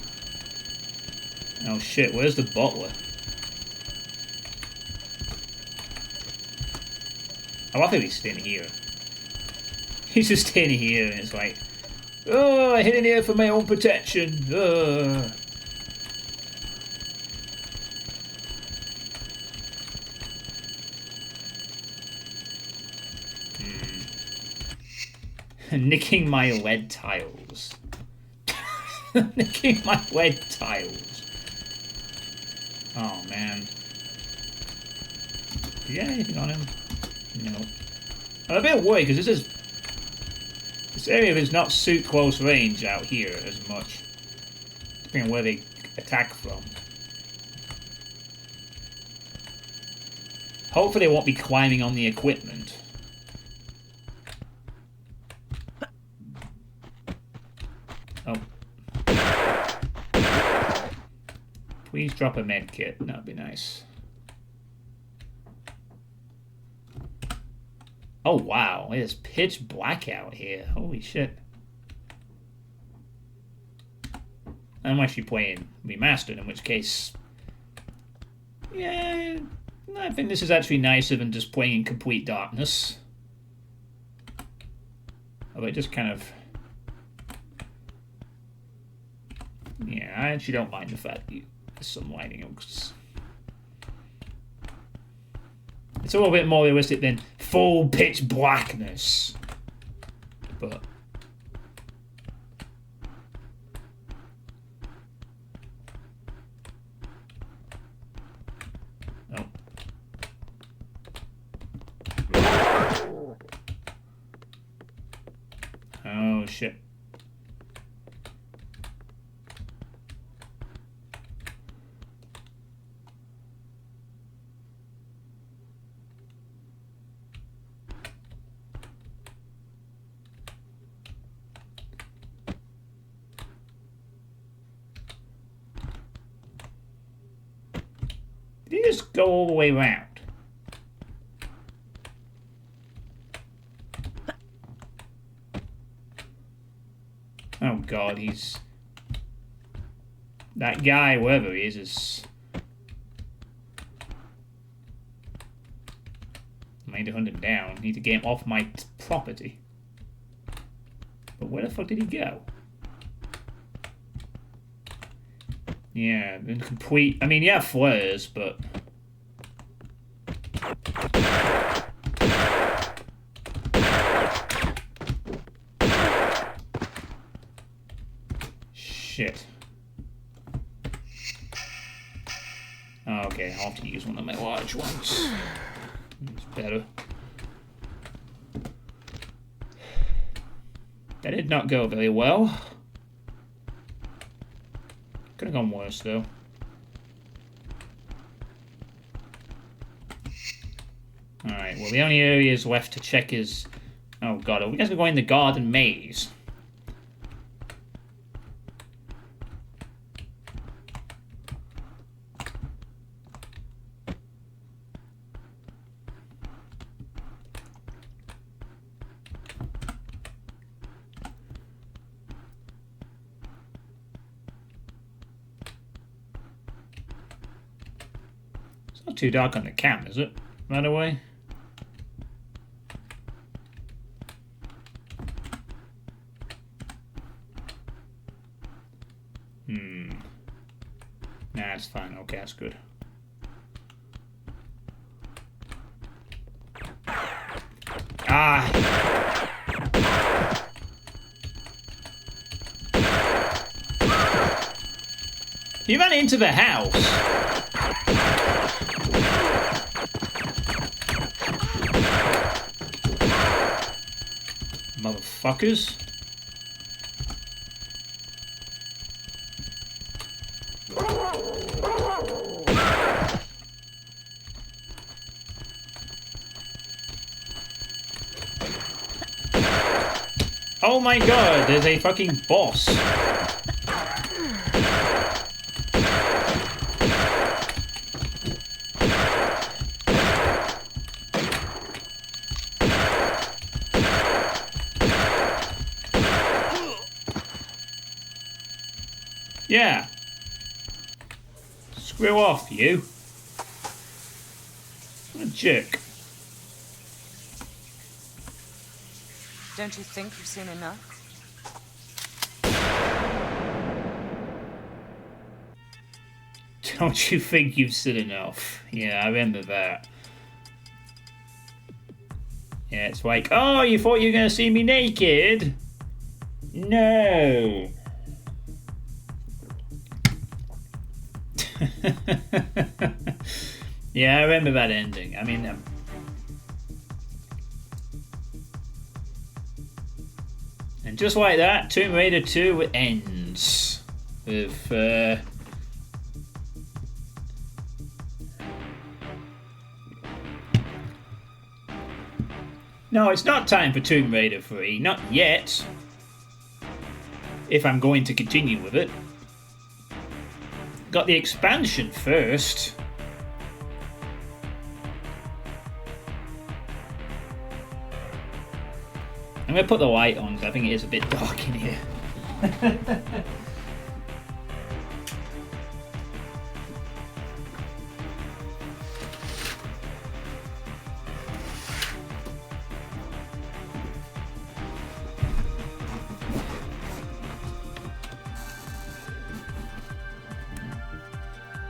Oh shit, where's the butler? Oh, I think he's in here. He's just in here and it's like, oh, I hid in here for my own protection. Nicking my lead tiles. Nicking my lead tiles. Oh man. Do you get anything on him? No. I'm a bit worried because this area is not suit close range out here as much. Depending on where they attack from. Hopefully they won't be climbing on the equipment. Oh. Please drop a med kit. That'd be nice. Oh wow, it is pitch black out here. Holy shit. I'm actually playing Remastered, in which case... Yeah, I think this is actually nicer than just playing in complete darkness. Although it just kind of... Yeah, I actually don't mind the fact that there's some lighting. It's a little bit more realistic than full pitch blackness. But... Oh shit. Did he just go all the way around? Oh god, he's... That guy, wherever he is... I need to hunt him down. I need to get him off my property. But where the fuck did he go? Yeah, incomplete... I mean, yeah, flares, but... Shit. Oh, okay, I'll have to use one of my large ones. It's better. That did not go very well. Could have gone worse, though. Alright, well, the only areas left to check is... Oh, God, are we guys going in the garden maze? It's not too dark on the cam, is it? By the way. Nah, it's fine. Okay, that's good. Ah. You ran into the house. Motherfuckers. Oh my god, there's a fucking boss. Yeah. Screw off, you. What a jerk. Don't you think you've seen enough? Don't you think you've seen enough? Yeah, I remember that. Yeah, it's like, oh, you thought you were going to see me naked? No. Yeah, I remember that ending. I mean, and just like that, Tomb Raider 2 ends with no, it's not time for Tomb Raider 3, not yet. If I'm going to continue with it. Got the expansion first. I'm going to put the light on because I think it is a bit dark in here.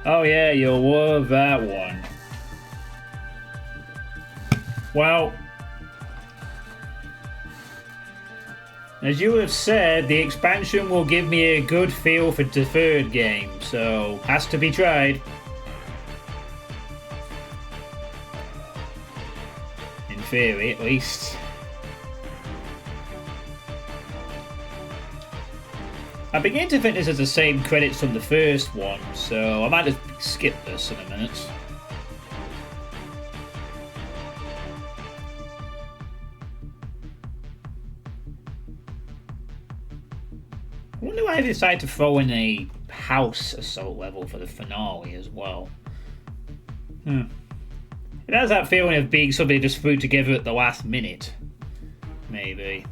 Oh yeah, you'll love that one. Well, as you have said, the expansion will give me a good feel for the third game, so has to be tried. In theory, at least. I begin to think this is the same credits from the first one, so I might just skip this in a minute. I wonder why I decided to throw in a house assault level for the finale as well. It has that feeling of being something just threw together at the last minute. Maybe.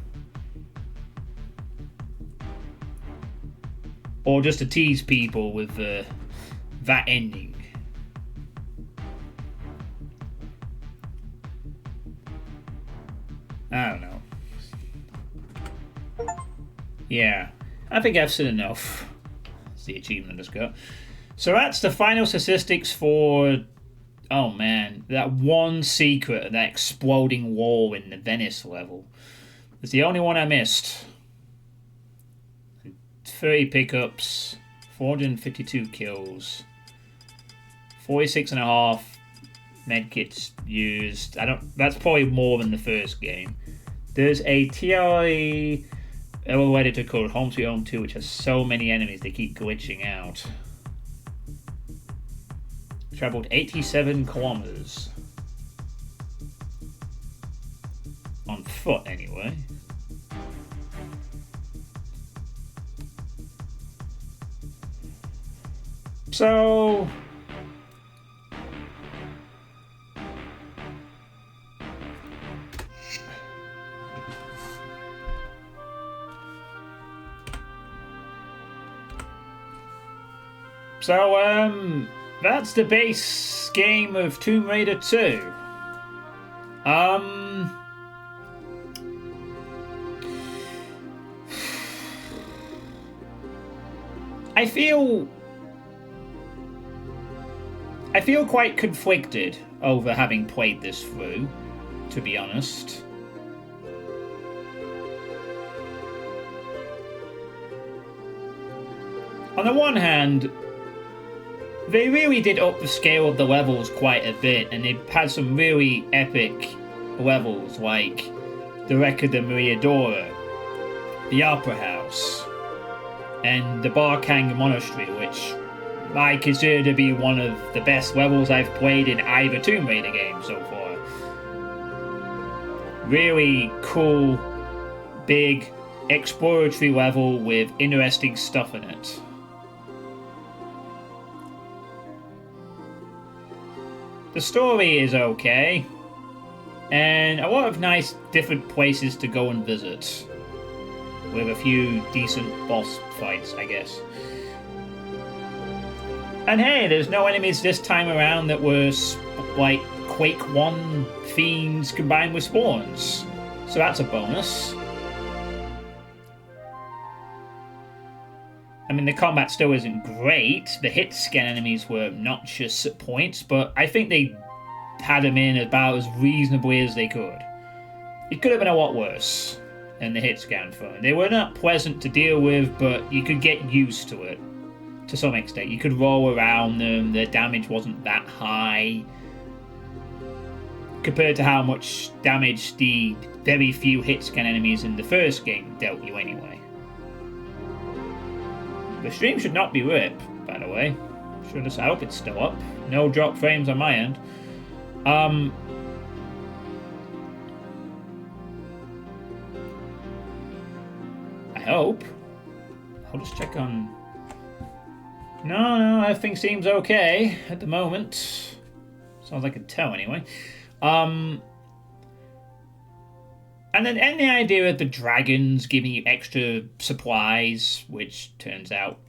Or just to tease people with that ending. I don't know. Yeah, I think I've seen enough. That's the achievement I just got. So that's the final statistics for... Oh man, that one secret of that exploding wall in the Venice level. It's the only one I missed. 30 pickups, 452 kills, 46.5 medkits used. That's probably more than the first game. There's a TLA editor called Home Sweet Home 2, which has so many enemies they keep glitching out. Traveled 87 kilometers. On foot, anyway. So... that's the base game of Tomb Raider 2. I feel quite conflicted over having played this through, to be honest. On the one hand, they really did up the scale of the levels quite a bit, and they had some really epic levels, like the Wreck of the Maria Dora, the Opera House, and the Barkang Monastery, which I consider to be one of the best levels I've played in either Tomb Raider game so far. Really cool, big, exploratory level with interesting stuff in it. The story is okay, and a lot of nice different places to go and visit, with a few decent boss fights, I guess. And hey, there's no enemies this time around that were like Quake 1 fiends combined with spawns, so that's a bonus. I mean, the combat still isn't great. The hit scan enemies were obnoxious at points, but I think they had them in about as reasonably as they could. It could have been a lot worse than the hit scan fun. They were not pleasant to deal with, but you could get used to it to some extent. You could roll around them, their damage wasn't that high compared to how much damage the very few hit scan enemies in the first game dealt you anyway. The stream should not be ripped, by the way. I hope it's still up. No drop frames on my end. I hope. I'll just check on... No, everything seems okay at the moment. Sounds like I can tell anyway. And then the idea of the dragons giving you extra supplies, which turns out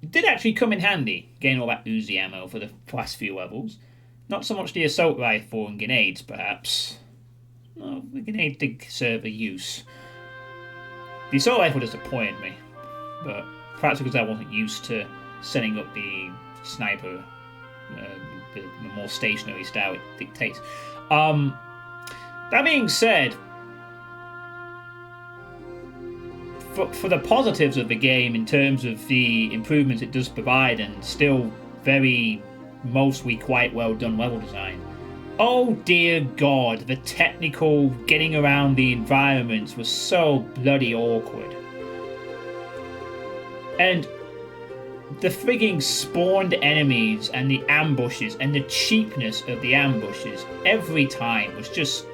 did actually come in handy, getting all that Uzi ammo for the last few levels. Not so much the assault rifle and grenades, perhaps. No, the grenade did serve a use. The assault rifle disappointed me, but perhaps because I wasn't used to setting up the sniper, the more stationary style it dictates. That being said, for the positives of the game in terms of the improvements it does provide and still very mostly quite well done level design, oh dear god, the technical getting around the environments was so bloody awkward. And the frigging spawned enemies and the ambushes and the cheapness of the ambushes every time was just...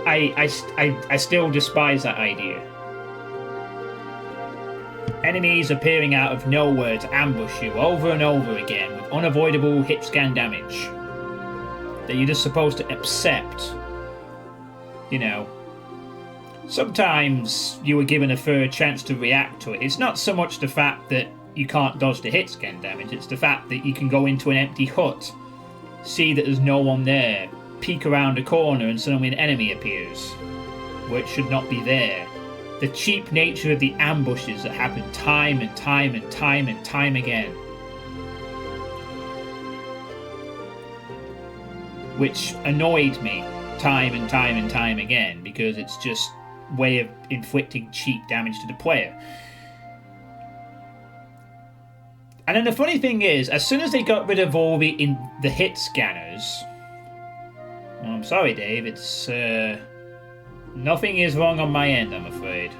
I still despise that idea. Enemies appearing out of nowhere to ambush you over and over again with unavoidable hit scan damage that you're just supposed to accept. You know, sometimes you were given a fair chance to react to it. It's not so much the fact that you can't dodge the hit scan damage, it's the fact that you can go into an empty hut, see that there's no one there, peek around a corner and suddenly an enemy appears, which should not be there. The cheap nature of the ambushes that happen time and time and time and time again, which annoyed me time and time and time again, because it's just a way of inflicting cheap damage to the player. And then the funny thing is, as soon as they got rid of all the hit scanners, well, I'm sorry, Dave, it's nothing is wrong on my end, I'm afraid.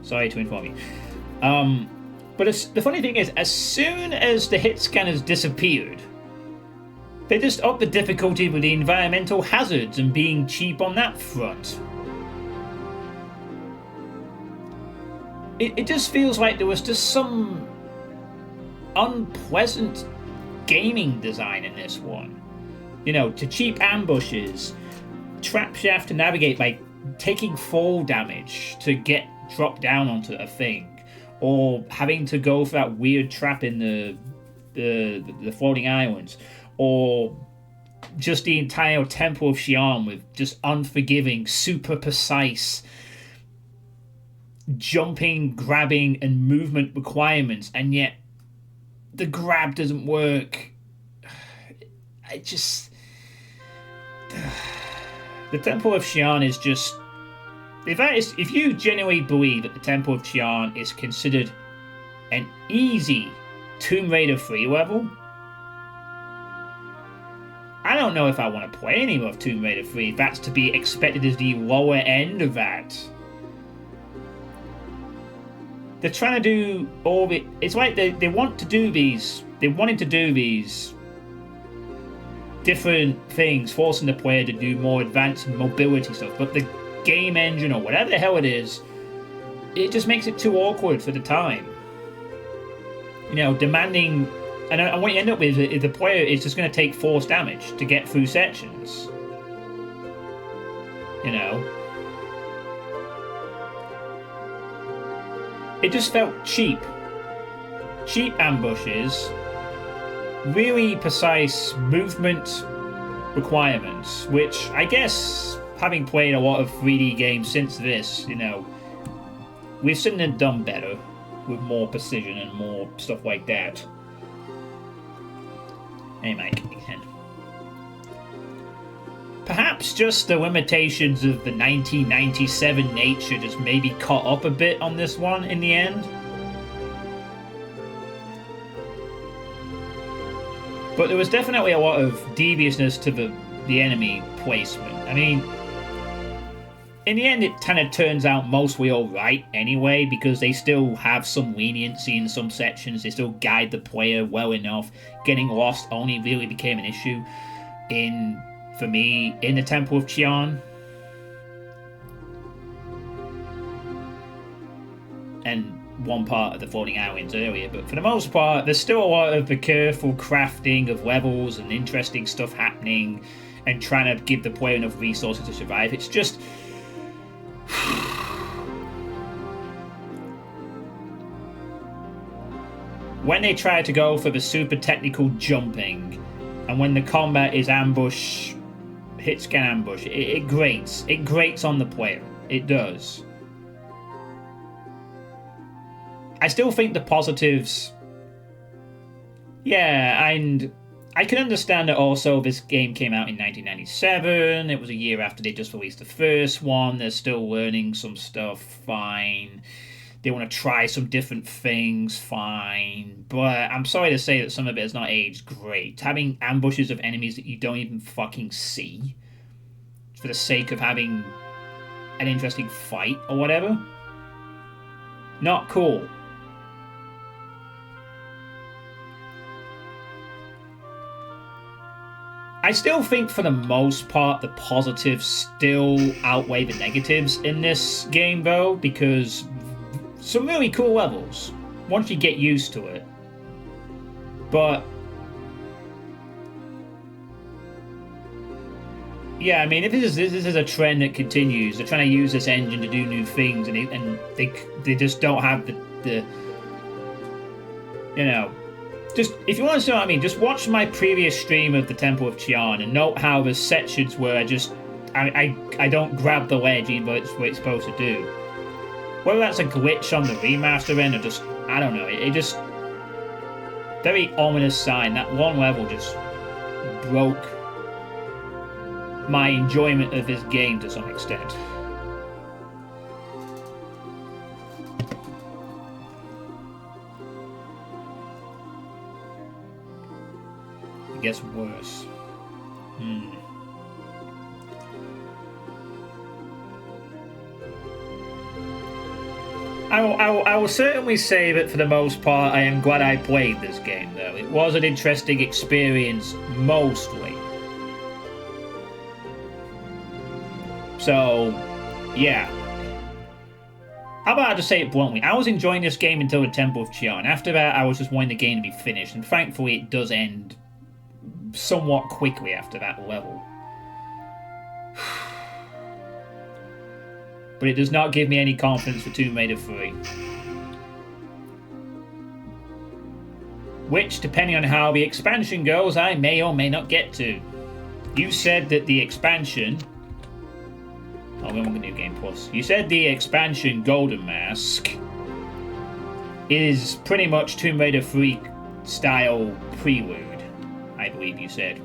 Sorry to inform you. But the funny thing is, as soon as the hit scanners disappeared, they just upped the difficulty with the environmental hazards and being cheap on that front. It just feels like there was just some unpleasant gaming design in this one. You know, to cheap ambushes, traps you have to navigate by taking fall damage to get dropped down onto a thing, or having to go for that weird trap in the floating islands, or just the entire Temple of Xi'an with just unforgiving, super precise jumping, grabbing, and movement requirements, and yet the grab doesn't work. The Temple of Xi'an is just... If you genuinely believe that the Temple of Xi'an is considered an easy Tomb Raider 3 level, I don't know if I want to play any more of Tomb Raider 3 if that's to be expected as the lower end of that. They're trying to do all the... It's like they want to do these... They wanted to do these different things, forcing the player to do more advanced mobility stuff, but the game engine or whatever the hell it is, it just makes it too awkward for the time. You know, demanding... And what you end up with is the player is just going to take force damage to get through sections. You know? It just felt cheap. Cheap ambushes, really precise movement requirements, which I guess, having played a lot of 3D games since this, you know, we've seen it done better with more precision and more stuff like that. Hey, Mike. Perhaps just the limitations of the 1997 nature just maybe caught up a bit on this one in the end. But there was definitely a lot of deviousness to the enemy placement. I mean, in the end it kind of turns out mostly alright anyway, because they still have some leniency in some sections. They still guide the player well enough. Getting lost only really became an issue for me, in the Temple of Xi'an. And one part of the Floating Islands earlier, but for the most part, there's still a lot of the careful crafting of levels and interesting stuff happening, and trying to give the player enough resources to survive. It's just... when they try to go for the super technical jumping, and when the combat is ambush, hit scan ambush, it grates. It grates on the player. It does. I still think the positives... Yeah, and I can understand that also this game came out in 1997. It was a year after they just released the first one. They're still learning some stuff. Fine. They want to try some different things, fine. But I'm sorry to say that some of it has not aged great. Having ambushes of enemies that you don't even fucking see for the sake of having an interesting fight or whatever. Not cool. I still think for the most part the positives still outweigh the negatives in this game though, because some really cool levels once you get used to it. But yeah, I mean, if this is a trend that continues, they're trying to use this engine to do new things, and they just don't have the you know. Just, if you want to know what I mean, just watch my previous stream of the Temple of Xi'an and note how there's sections where I don't grab the ledge even though it's what it's supposed to do. Whether that's a glitch on the remaster end or just, I don't know, it just... Very ominous sign. That one level just broke my enjoyment of this game to some extent. It gets worse. I will certainly say that for the most part I am glad I played this game though. It was an interesting experience mostly. So, yeah. How about I just say it bluntly? I was enjoying this game until the Temple of Xi'an. After that, I was just wanting the game to be finished, and thankfully it does end somewhat quickly after that level. But it does not give me any confidence for Tomb Raider 3. Which, depending on how the expansion goes, I may or may not get to. You said that the expansion... Oh, we're on the New Game Plus. You said the expansion Golden Mask is pretty much Tomb Raider 3 style prelude, I believe you said.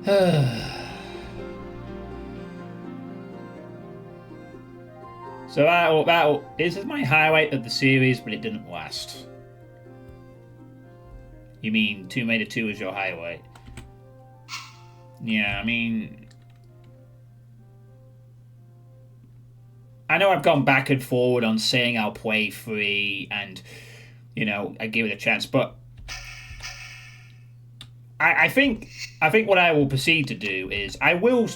So this is my highlight of the series, but it didn't last. You mean Tomb Raider 2 is your highlight? Yeah, I mean, I know I've gone back and forward on saying I'll play 3 and, you know, I give it a chance, but I think what I will proceed to do is I will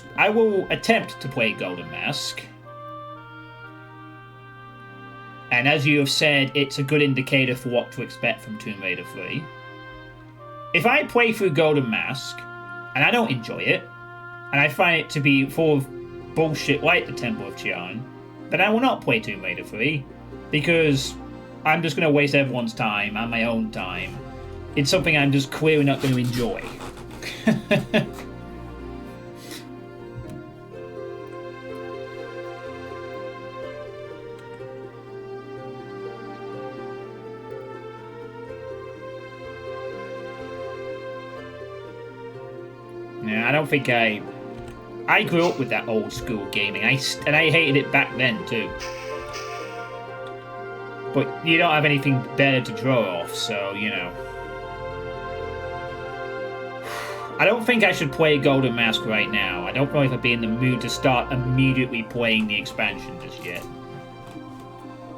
attempt to play Golden Mask. And as you have said, it's a good indicator for what to expect from Tomb Raider 3. If I play through Golden Mask, and I don't enjoy it, and I find it to be full of bullshit like the Temple of Qian, then I will not play Tomb Raider 3, because I'm just going to waste everyone's time and my own time. It's something I'm just clearly not going to enjoy. Yeah, I don't think I grew up with that old school gaming, and I hated it back then too. But you don't have anything better to draw off, so you know. I don't think I should play Golden Mask right now. I don't know if I'd be in the mood to start immediately playing the expansion just yet.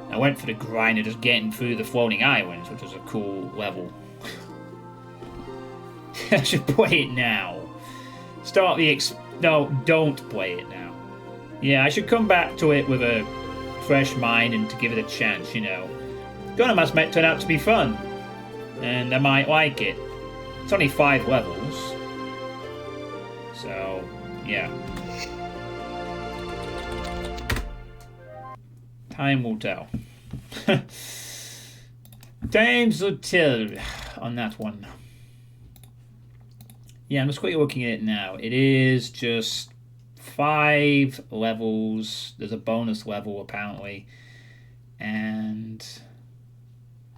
I went for the grind of just getting through the floating islands, which was a cool level. I should play it now. Start the no, don't play it now. Yeah, I should come back to it with a fresh mind and to give it a chance, you know. Golden Mask might turn out to be fun, and I might like it. It's only 5 levels, so yeah. Time will tell. Times will tell on that one. Yeah, I'm just quickly looking at it now. It is just 5 levels. There's a bonus level, apparently. And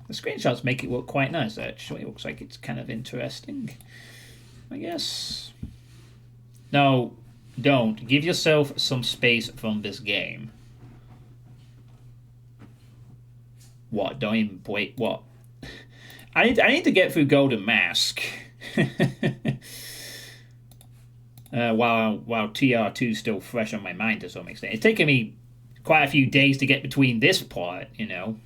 the screenshots make it look quite nice, actually. It looks like it's kind of interesting, I guess. No, don't. Give yourself some space from this game. What? Don't even play... What? I need to get through Golden Mask. While TR2 is still fresh on my mind to some extent. It's taken me quite a few days to get between this part, you know.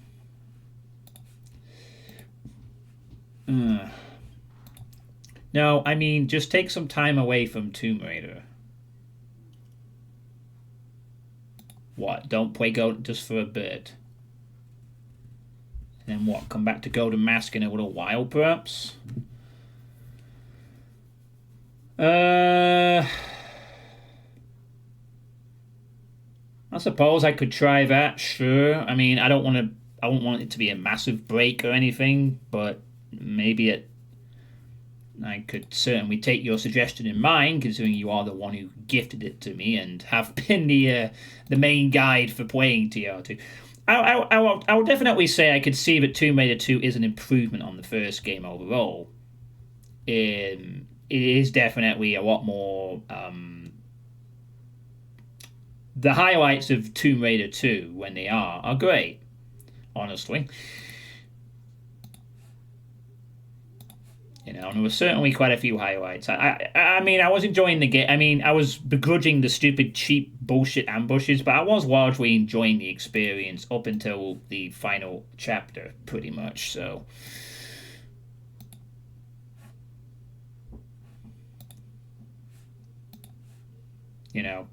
No, I mean, just take some time away from Tomb Raider. What? Don't play Golden just for a bit. And then what? Come back to Golden Mask in a little while, perhaps? I suppose I could try that, sure. I mean, I don't want it to be a massive break or anything, but maybe I could certainly take your suggestion in mind, considering you are the one who gifted it to me and have been the main guide for playing TR2. I will definitely say I could see that Tomb Raider 2 is an improvement on the first game overall. It is definitely a lot more... the highlights of Tomb Raider 2, when they are great, honestly. You know, and there were certainly quite a few highlights. I mean, I was enjoying the game. I mean, I was begrudging the stupid, cheap bullshit ambushes, but I was largely enjoying the experience up until the final chapter, pretty much, so... You know...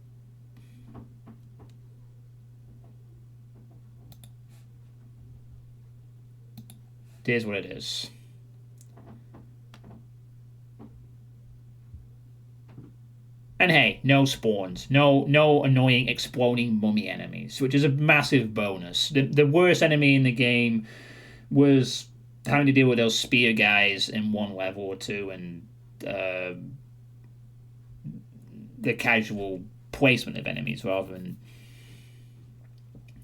It is what it is. And hey, no spawns. No annoying exploding mummy enemies, which is a massive bonus. The worst enemy in the game was having to deal with those spear guys in one level or two, and the casual placement of enemies rather than...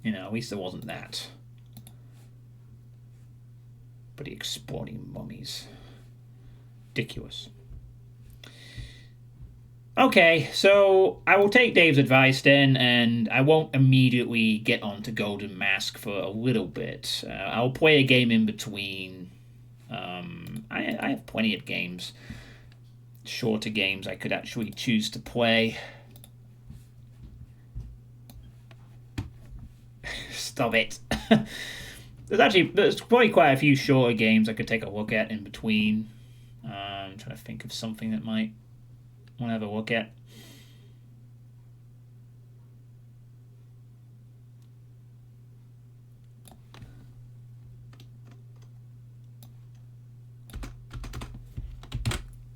You know, at least there wasn't that. But the exploding mummies. Ridiculous. Okay, so I will take Dave's advice then, and I won't immediately get on to Golden Mask for a little bit. I'll play a game in between. I have plenty of games, shorter games I could actually choose to play. Stop it. There's probably quite a few shorter games I could take a look at in between. I'm trying to think of something that might want to have a look at.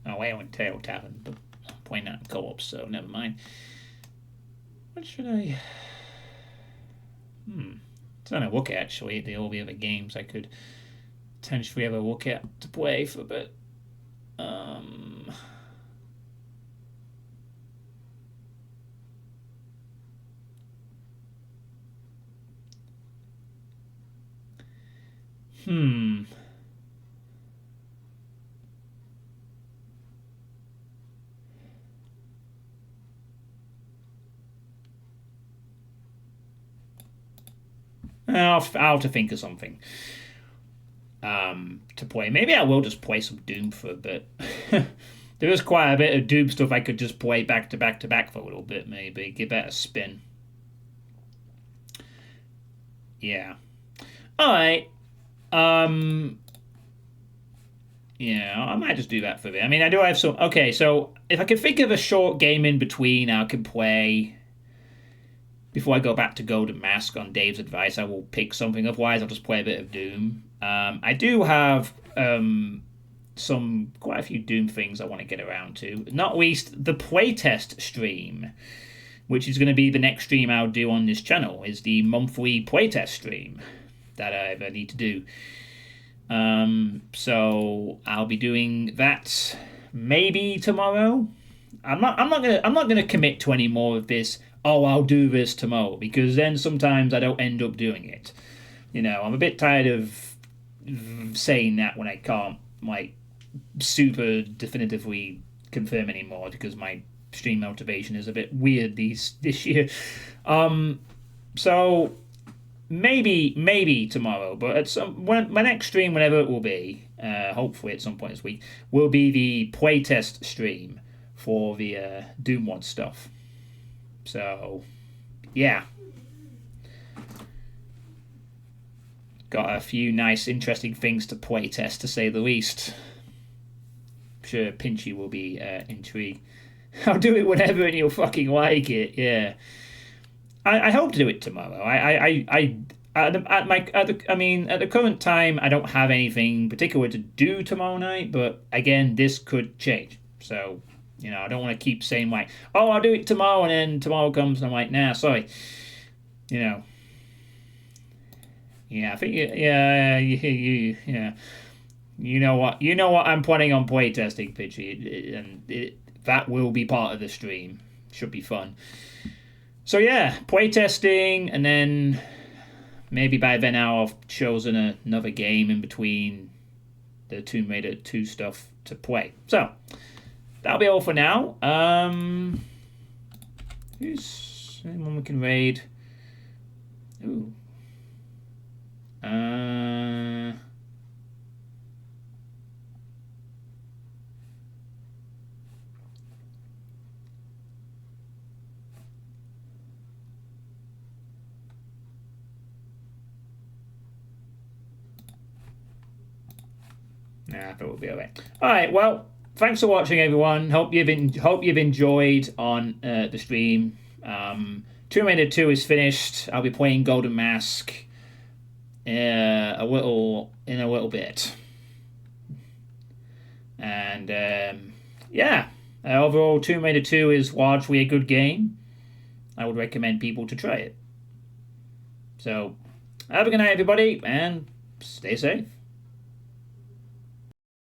Oh, I went tail tapping, but I'm playing that in co-op, so never mind. What should I? Trying to look at actually all the other games I could potentially have a look at to play for a bit. Hmm. I'll have to think of something to play. Maybe I will just play some Doom for a bit. There is quite a bit of Doom stuff I could just play back to back to back for a little bit, maybe. Give that a spin. Yeah. Alright. Yeah, I might just do that for a bit. I mean, I do have some. Okay, so if I can think of a short game in between I can play before I go back to Golden Mask on Dave's advice, I will pick something. Otherwise, I'll just play a bit of Doom. I do have quite a few Doom things I want to get around to. Not least the playtest stream, which is going to be the next stream I'll do on this channel, is the monthly playtest stream that I need to do. So I'll be doing that maybe tomorrow. I'm not gonna commit to any more of this. Oh, I'll do this tomorrow, because then sometimes I don't end up doing it. I'm a bit tired of saying that when I can't like super definitively confirm anymore, because my stream motivation is a bit weird this year. So maybe tomorrow, but my next stream, whenever it will be, hopefully at some point this week, will be the playtest stream for the Doom Mod stuff. So, yeah. Got a few nice, interesting things to playtest, to say the least. I'm sure Pinchy will be intrigued. I'll do it whenever and you'll fucking like it, yeah. I hope to do it tomorrow. At the current time, I don't have anything particular to do tomorrow night, but again, this could change. So, I don't want to keep saying like, oh, I'll do it tomorrow, and then tomorrow comes and I'm like, nah, sorry. Yeah, I think yeah, you know what I'm planning on playtesting, Pitchy, and that will be part of the stream. Should be fun. So yeah, playtesting, and then maybe by then I'll have chosen another game in between the Tomb Raider 2 stuff to play. So that'll be all for now. Who's anyone we can raid? Ooh. Nah, I thought we'll be alright. Alright, well, thanks for watching, everyone. Hope you've enjoyed on the stream. Tomb Raider 2 is finished. I'll be playing Golden Mask in a little bit. And yeah, overall, Tomb Raider 2 is largely a good game. I would recommend people to try it. So, have a good night, everybody, and stay safe.